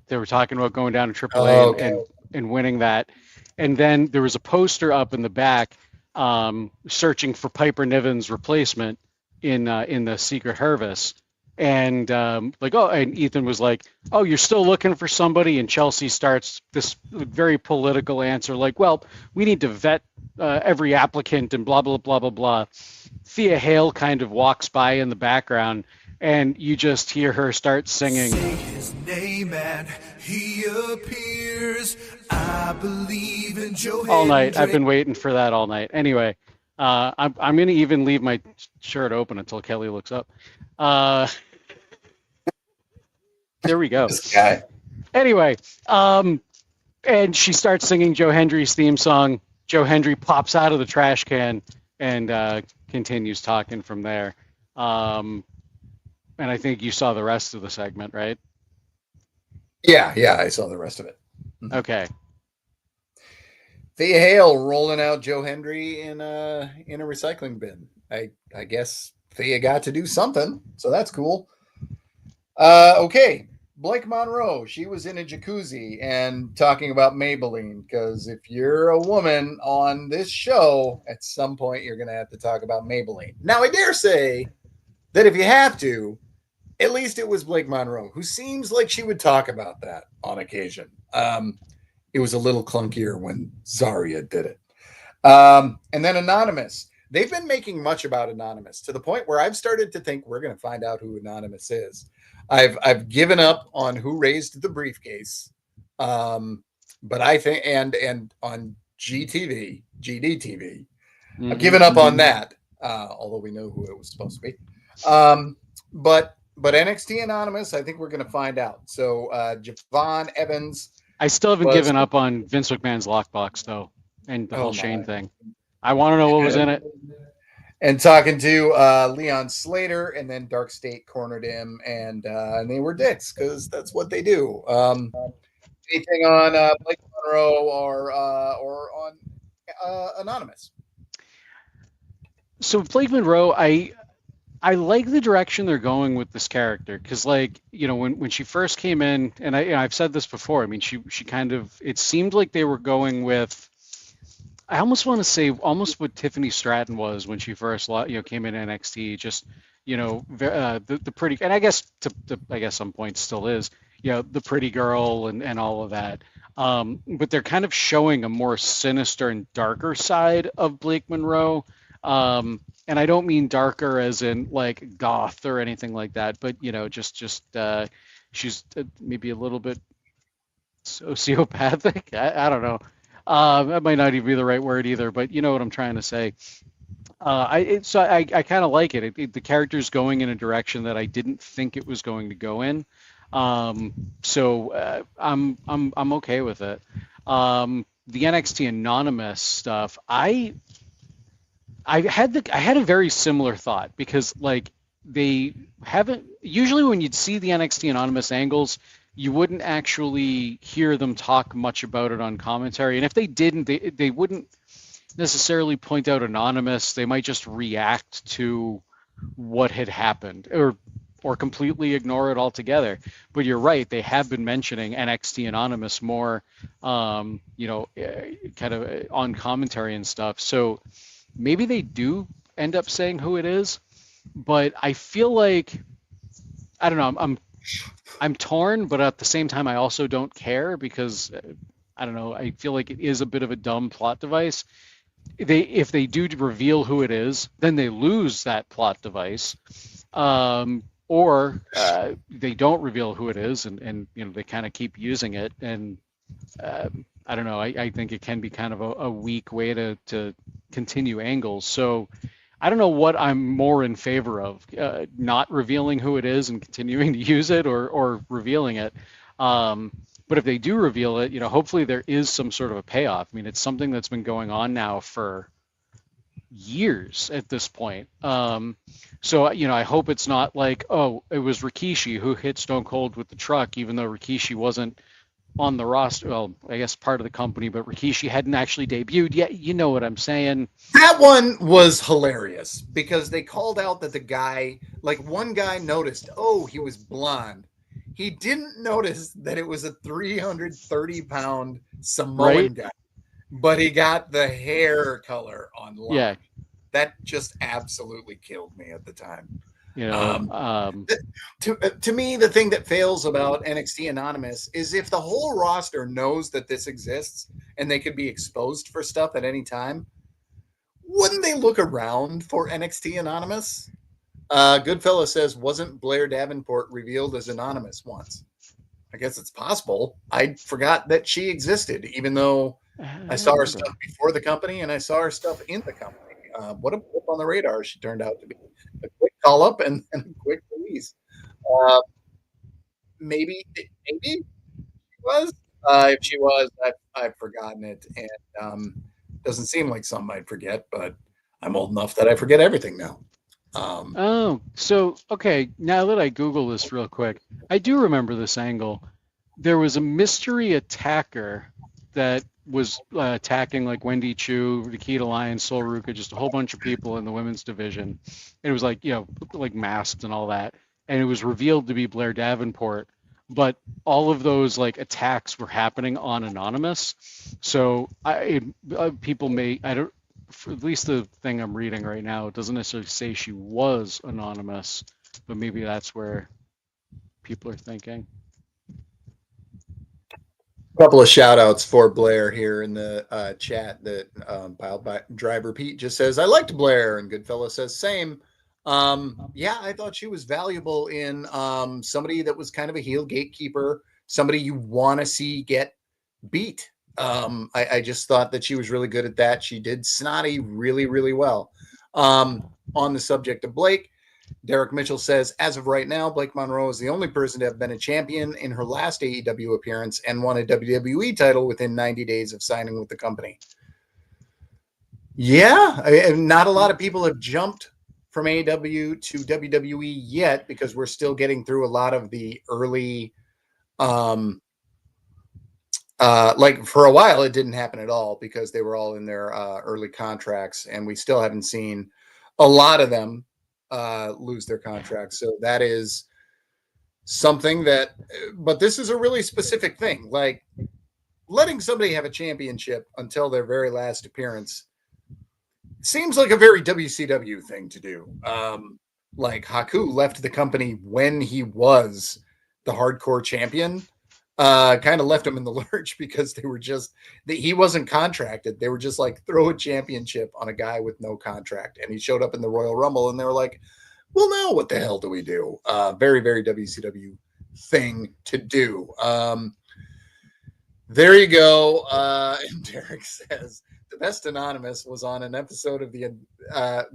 They were talking about going down to AAA and winning that. And then there was a poster up in the back searching for Piper Niven's replacement in the Secret Harvest. And and Ethan was like, oh, you're still looking for somebody? And Chelsea starts this very political answer like, well, we need to vet every applicant and blah, blah, blah, blah, blah. Thea Hale kind of walks by in the background, and you just hear her start singing. Say his name and he appears. I believe in Joe all night. I've been waiting for that all night. Anyway, I'm going to even leave my shirt open until Kelly looks up. There we go. This guy. Anyway, and she starts singing Joe Hendry's theme song. Joe Hendry pops out of the trash can and continues talking from there. And I think you saw the rest of the segment, right? Yeah, I saw the rest of it. Okay. Thea Hale rolling out Joe Hendry in a recycling bin. I guess Thea got to do something, so that's cool. Okay. Blake Monroe, she was in a jacuzzi and talking about Maybelline, because if you're a woman on this show, at some point you're going to have to talk about Maybelline. Now, I dare say that if you have to, at least it was Blake Monroe, who seems like she would talk about that on occasion. It was a little clunkier when Zarya did it. And then Anonymous. They've been making much about Anonymous to the point where I've started to think we're going to find out who Anonymous is. I've given up on who raised the briefcase, but I think and on GDTV, I've given up on that. Although we know who it was supposed to be, but NXT Anonymous, I think we're going to find out. So Javon Evans. I still haven't given up on Vince McMahon's lockbox though, and the whole Shane thing. I want to know what was in it. And talking to Leon Slater, and then Dark State cornered him, and they were dicks because that's what they do. Anything on Blake Monroe or on Anonymous? So Blake Monroe, I like the direction they're going with this character, because, like, you know, when she first came in, and I've said this before. I mean, she kind of, it seemed like they were going with, I almost want to say almost what Tiffany Stratton was when she first, came in NXT. Just, the pretty, and I guess I guess some points still is, the pretty girl and all of that. But they're kind of showing a more sinister and darker side of Blake Monroe. And I don't mean darker as in like goth or anything like that, but just she's maybe a little bit sociopathic. I don't know. That might not even be the right word either, but you know what I'm trying to say. I kind of like it. The character's going in a direction that I didn't think it was going to go in. So I'm okay with it. The NXT Anonymous stuff, I had a very similar thought, because like they haven't, usually when you'd see the NXT Anonymous angles, you wouldn't actually hear them talk much about it on commentary. And if they didn't, they wouldn't necessarily point out Anonymous. They might just react to what had happened, or completely ignore it altogether. But you're right, they have been mentioning NXT Anonymous more, kind of on commentary and stuff. So maybe they do end up saying who it is, but I feel like, I don't know, I'm torn, but at the same time I also don't care, because I don't know, I feel like it is a bit of a dumb plot device. If they do reveal who it is, then they lose that plot device, or they don't reveal who it is, and they kind of keep using it, and I don't know, I think it can be kind of a weak way to continue angles. So I don't know what I'm more in favor of, not revealing who it is and continuing to use it, or revealing it. But if they do reveal it, hopefully there is some sort of a payoff. I mean, it's something that's been going on now for years at this point. So, I hope it's not like, oh, it was Rikishi who hit Stone Cold with the truck, even though Rikishi wasn't on the roster, well, I guess part of the company, but Rikishi hadn't actually debuted yet. You know what I'm saying? That one was hilarious, because they called out that the guy, like one guy noticed, oh, he was blonde. He didn't notice that it was a 330-pound Samoan guy, but he got the hair color on line. Yeah. That just absolutely killed me at the time. To me, the thing that fails about NXT Anonymous is if the whole roster knows that this exists and they could be exposed for stuff at any time, wouldn't they look around for NXT Anonymous? Goodfella says, wasn't Blair Davenport revealed as Anonymous once? I guess it's possible. I forgot that she existed, even though I saw her stuff before the company and I saw her stuff in the company. What a blip on the radar she turned out to be. A quick call up and a quick release. Maybe she was. If she was, I've forgotten it, and doesn't seem like something I'd forget. But I'm old enough that I forget everything now. So okay, now that I Google this real quick, I do remember this angle. there was a mystery attacker that was attacking like Wendy Chu, Nikita Lyons, Sol Ruka, just a whole bunch of people in the women's division. And it was like, like masked and all that. And it was revealed to be Blair Davenport. But all of those like attacks were happening on Anonymous. So people may, I don't, for at least the thing I'm reading right now, it doesn't necessarily say she was anonymous, but maybe that's where people are thinking. Couple of shout outs for Blair here in the chat that Piled by Driver Pete just says, I liked Blair, and Goodfellow says, same. Yeah, I thought she was valuable in somebody that was kind of a heel gatekeeper, somebody you want to see get beat. I just thought that she was really good at that. She did Snotty really, really well. On the subject of Blake, Derek Mitchell says, as of right now, Blake Monroe is the only person to have been a champion in her last AEW appearance and won a WWE title within 90 days of signing with the company. Yeah, not a lot of people have jumped from AEW to WWE yet because we're still getting through a lot of the early, like for a while, it didn't happen at all because they were all in their early contracts, and we still haven't seen a lot of them lose their contracts. So that is something that, but this is a really specific thing. Like letting somebody have a championship until their very last appearance seems like a very WCW thing to do. Like Haku left the company when he was the hardcore champion. Kind of left him in the lurch because they were just he wasn't contracted. They were just like, throw a championship on a guy with no contract, and he showed up in the Royal Rumble, and they were like, well, now what the hell do we do? Very, very WCW thing to do. There you go. And Derek says the best Anonymous was on an episode of the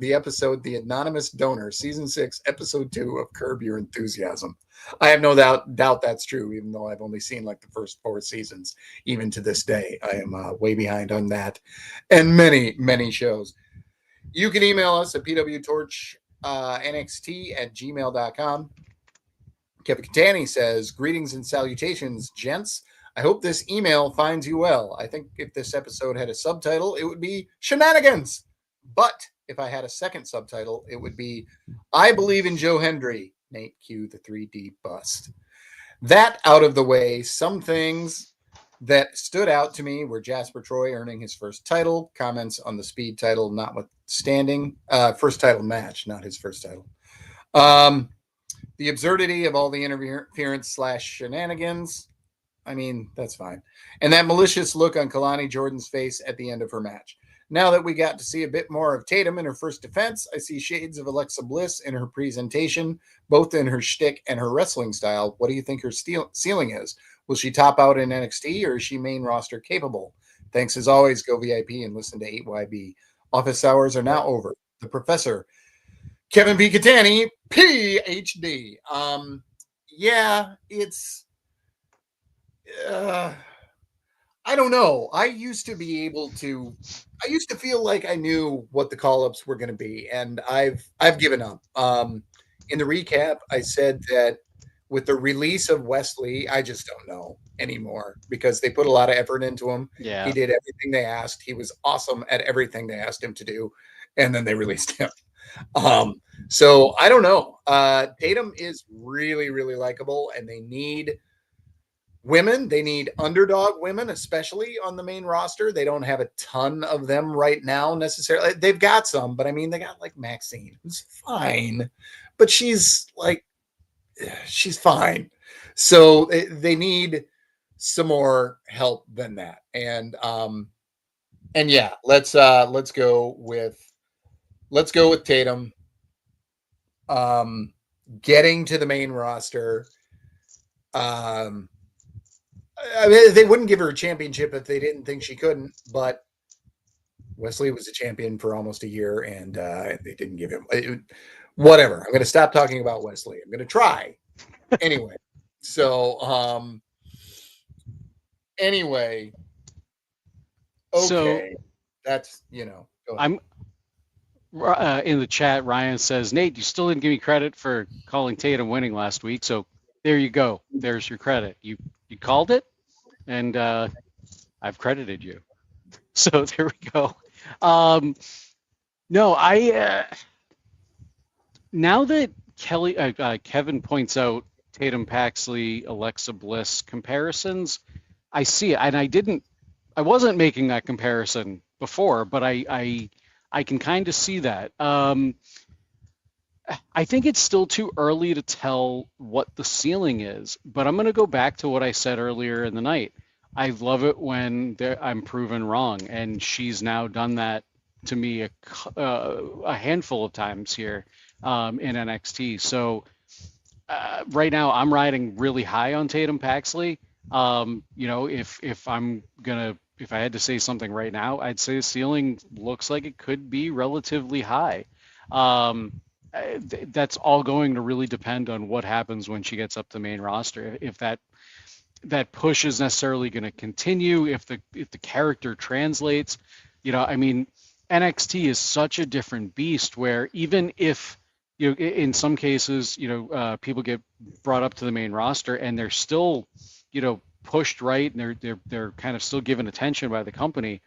episode The Anonymous Donor, season 6, episode 2 of Curb Your Enthusiasm. I have no doubt that's true, even though I've only seen like the first 4 seasons. Even to this day, I am way behind on that and many, many shows. You can email us at PWTorch NXT@gmail.com. Kevin Catani says, greetings and salutations, gents. I hope this email finds you well. I think if this episode had a subtitle, it would be Shenanigans. But if I had a second subtitle, it would be I Believe in Joe Hendry. Nate Q, the 3D bust. That out of the way, some things that stood out to me were Jasper Troy earning his first title, comments on the Speed title notwithstanding, first title match, not his first title. The absurdity of all the interference / shenanigans. I mean, that's fine. And that malicious look on Kalani Jordan's face at the end of her match. Now that we got to see a bit more of Tatum in her first defense, I see shades of Alexa Bliss in her presentation, both in her shtick and her wrestling style. What do you think her ceiling is? Will she top out in NXT, or is she main roster capable? Thanks as always. Go VIP and listen to 8YB. Office hours are now over. The Professor, Kevin P. Catani, PhD. Yeah, it's... I don't know. I used to feel like I knew what the call-ups were going to be, and I've given up. In the recap, I said that with the release of Wesley, I just don't know anymore because they put a lot of effort into him. Yeah. He did everything they asked. He was awesome at everything they asked him to do, and then they released him. So I don't know. Tatum is really, really likable, and they need women. They need underdog women, especially on the main roster. They don't have a ton of them right now necessarily. They've got some, but I mean, they got like Maxine, who's fine, but she's fine. So they need some more help than that. And yeah, let's go with Tatum getting to the main roster. I mean, they wouldn't give her a championship if they didn't think she couldn't, but Wesley was a champion for almost a year, and they didn't give him whatever. I'm going to stop talking about Wesley. I'm going to try anyway. So, anyway, okay, so, that's go ahead. I'm in the chat. Ryan says, Nate, you still didn't give me credit for calling Tatum winning last week, so there you go. There's your credit. You You called it, and I've credited you. So there we go. No, now that Kevin points out Tatum Paxley, Alexa Bliss comparisons, I see it, and I wasn't making that comparison before, but I can kind of see that. I think it's still too early to tell what the ceiling is, but I'm going to go back to what I said earlier in the night. I love it when I'm proven wrong, and she's now done that to me a handful of times here in NXT. So right now, I'm riding really high on Tatum Paxley. If I had to say something right now, I'd say the ceiling looks like it could be relatively high. That's all going to really depend on what happens when she gets up the main roster. If that push is necessarily going to continue, if the character translates, I mean, NXT is such a different beast where even if in some cases, people get brought up to the main roster and they're still, pushed right, and they're kind of still given attention by the company.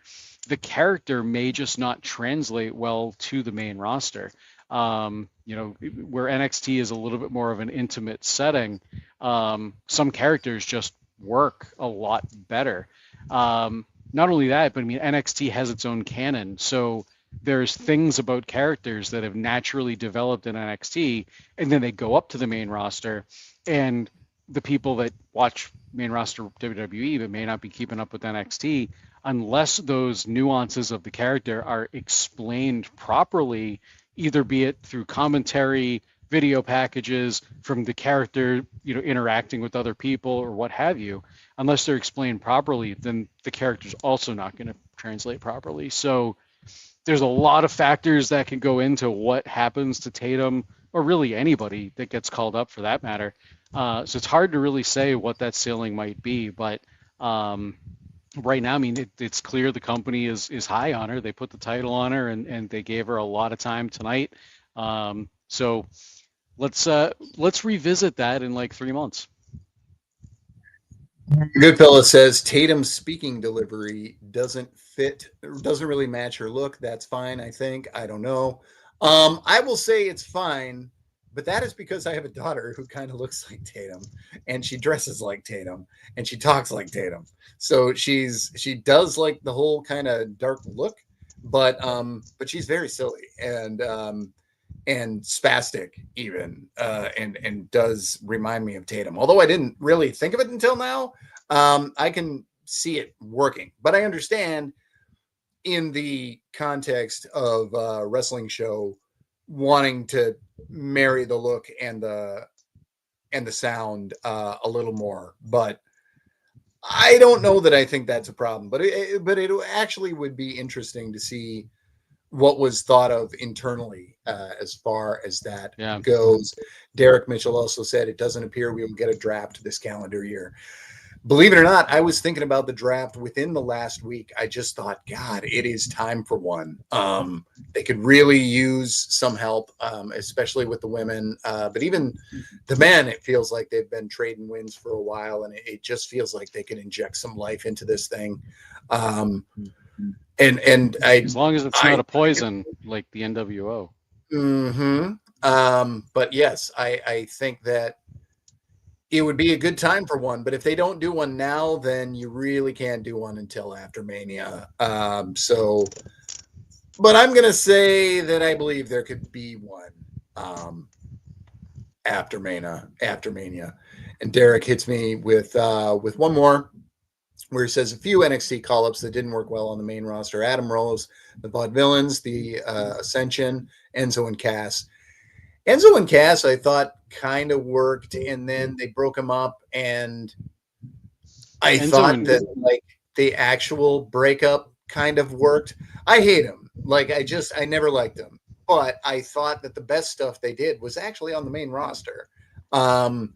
The character may just not translate well to the main roster. Where NXT is a little bit more of an intimate setting, some characters just work a lot better. Not only that, but I mean, NXT has its own canon. So there's things about characters that have naturally developed in NXT, and then they go up to the main roster, and the people that watch main roster WWE but may not be keeping up with NXT, unless those nuances of the character are explained properly, either be it through commentary, video packages, from the character, interacting with other people or what have you, unless they're explained properly, then the character's also not going to translate properly. So there's a lot of factors that can go into what happens to Tatum, or really anybody that gets called up for that matter. So it's hard to really say what that ceiling might be, but right now, I mean, it's clear the company is high on her. They put the title on her, and they gave her a lot of time tonight. So let's revisit that in like 3 months. Goodfella says Tatum's speaking delivery doesn't really match her look. That's fine, I think. I don't know. I will say it's fine, but that is because I have a daughter who kind of looks like Tatum, and she dresses like Tatum, and she talks like Tatum. So she does like the whole kind of dark look, but she's very silly and spastic even, and does remind me of Tatum. Although I didn't really think of it until now, I can see it working. But I understand in the context of a wrestling show wanting to marry the look and the sound a little more. But I don't know that I think that's a problem. But it actually would be interesting to see what was thought of internally as far as that goes. Derek Mitchell also said it doesn't appear we will get a draft this calendar year. Believe it or not, I was thinking about the draft within the last week. I just thought, God, it is time for one. They could really use some help, especially with the women. But even the men, it feels like they've been trading wins for a while, and it just feels like they can inject some life into this thing. And as long as it's not a poison like the NWO. But yes, I think that it would be a good time for one. But if they don't do one now, then you really can't do one until after Mania. But I'm going to say that I believe there could be one after Mania. And Derek hits me with one more, where he says a few NXT call-ups that didn't work well on the main roster: Adam Rose, the Vaudevillains, the Ascension, Enzo and Cass. Enzo and Cass, I thought, kind of worked, and then they broke them up, and I thought that like the actual breakup kind of worked. I hate him. Like, I never liked him. But I thought that the best stuff they did was actually on the main roster. And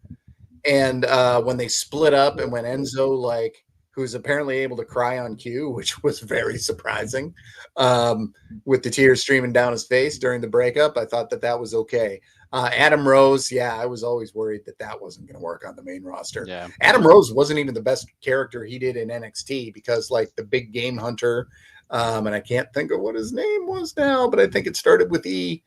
when they split up, and when Enzo, who's apparently able to cry on cue, which was very surprising, with the tears streaming down his face during the breakup, I thought that was okay. Adam Rose, yeah, I was always worried that wasn't going to work on the main roster. Yeah. Adam Rose wasn't even the best character he did in NXT because, like, the big game hunter, and I can't think of what his name was now, but I think it started with E.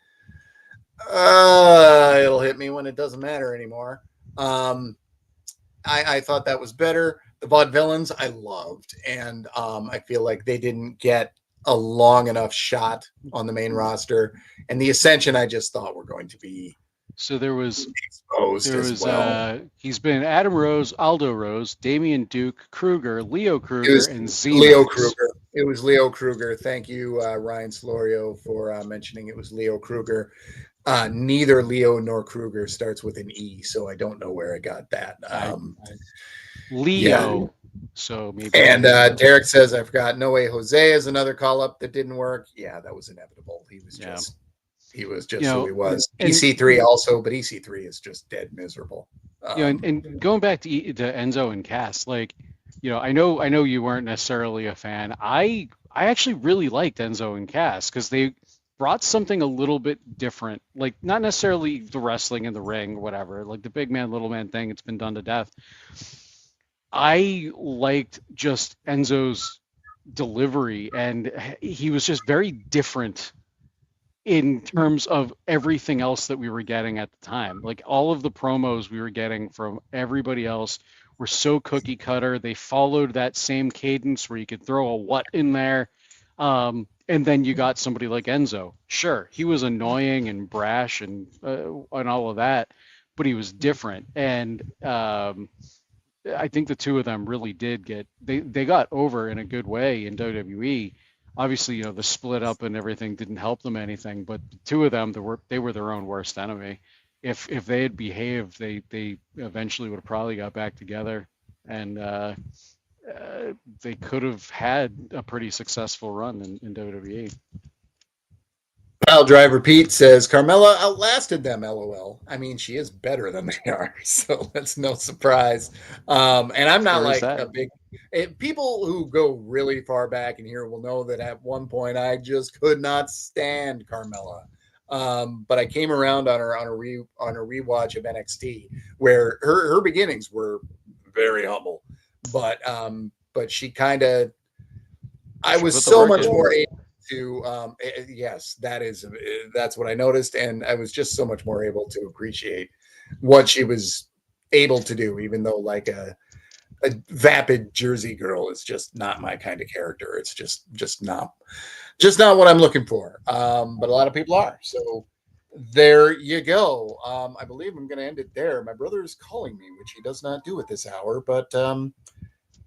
It'll hit me when it doesn't matter anymore. I thought that was better. The Vaudevillains I loved, and I feel like they didn't get a long enough shot on the main roster. And the Ascension I just thought were going to be So there was exposed as well. He's been Adam Rose, Aldo Rose, Damian Duke, Kruger, Leo It Kruger, was and Z. Leo Kruger. It was Leo Kruger. Thank you, Ryan Slorio, for mentioning it was Leo Kruger. Neither Leo nor Kruger starts with an E, so I don't know where I got that. Leo. Yeah. So maybe. And Derek says, I forgot No Way Jose is another call up that didn't work. Yeah, that was inevitable. He was just who he was. EC3 also, but EC3 is just dead miserable. And going back to Enzo and Cass, like, I know you weren't necessarily a fan. I actually really liked Enzo and Cass because they brought something a little bit different, like not necessarily the wrestling in the ring or whatever, like the big man, little man thing. It's been done to death. I liked just Enzo's delivery, and he was just very different in terms of everything else that we were getting at the time. Like all of the promos we were getting from everybody else were so cookie cutter. They followed that same cadence where you could throw a what in there. And then you got somebody like Enzo. Sure, he was annoying and brash and all of that, but he was different. And I think the two of them really did they got over in a good way in WWE. Obviously, the split up and everything didn't help them anything, but the two of them, they were their own worst enemy. If they had behaved, they eventually would have probably got back together, and they could have had a pretty successful run in WWE. Pile Driver Pete says Carmella outlasted them, LOL. I mean, she is better than they are, so that's no surprise. And I'm not like a big people who go really far back in here will know that at one point I just could not stand Carmella. But I came around on a rewatch of NXT where her beginnings were very humble, but she kind of I was so much more able to yes, that's what I noticed, and I was just so much more able to appreciate what she was able to do, even though like a vapid Jersey girl is just not my kind of character. It's just not what I'm looking for. But a lot of people are. So there you go. I believe I'm going to end it there. My brother is calling me, which he does not do at this hour, but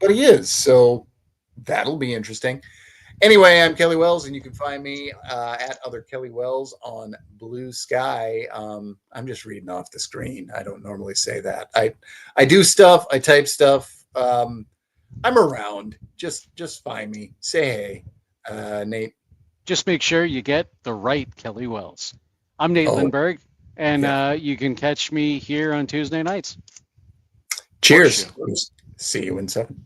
he is. So that'll be interesting. Anyway, I'm Kelly Wells, and you can find me at Other Kelly Wells on Blue Sky. I'm just reading off the screen. I don't normally say that. I do stuff. I type stuff. I'm around. Just find me. Say hey, Nate. Just make sure you get the right Kelly Wells. I'm Nate Lindberg, and you can catch me here on Tuesday nights. Cheers. See you in 7.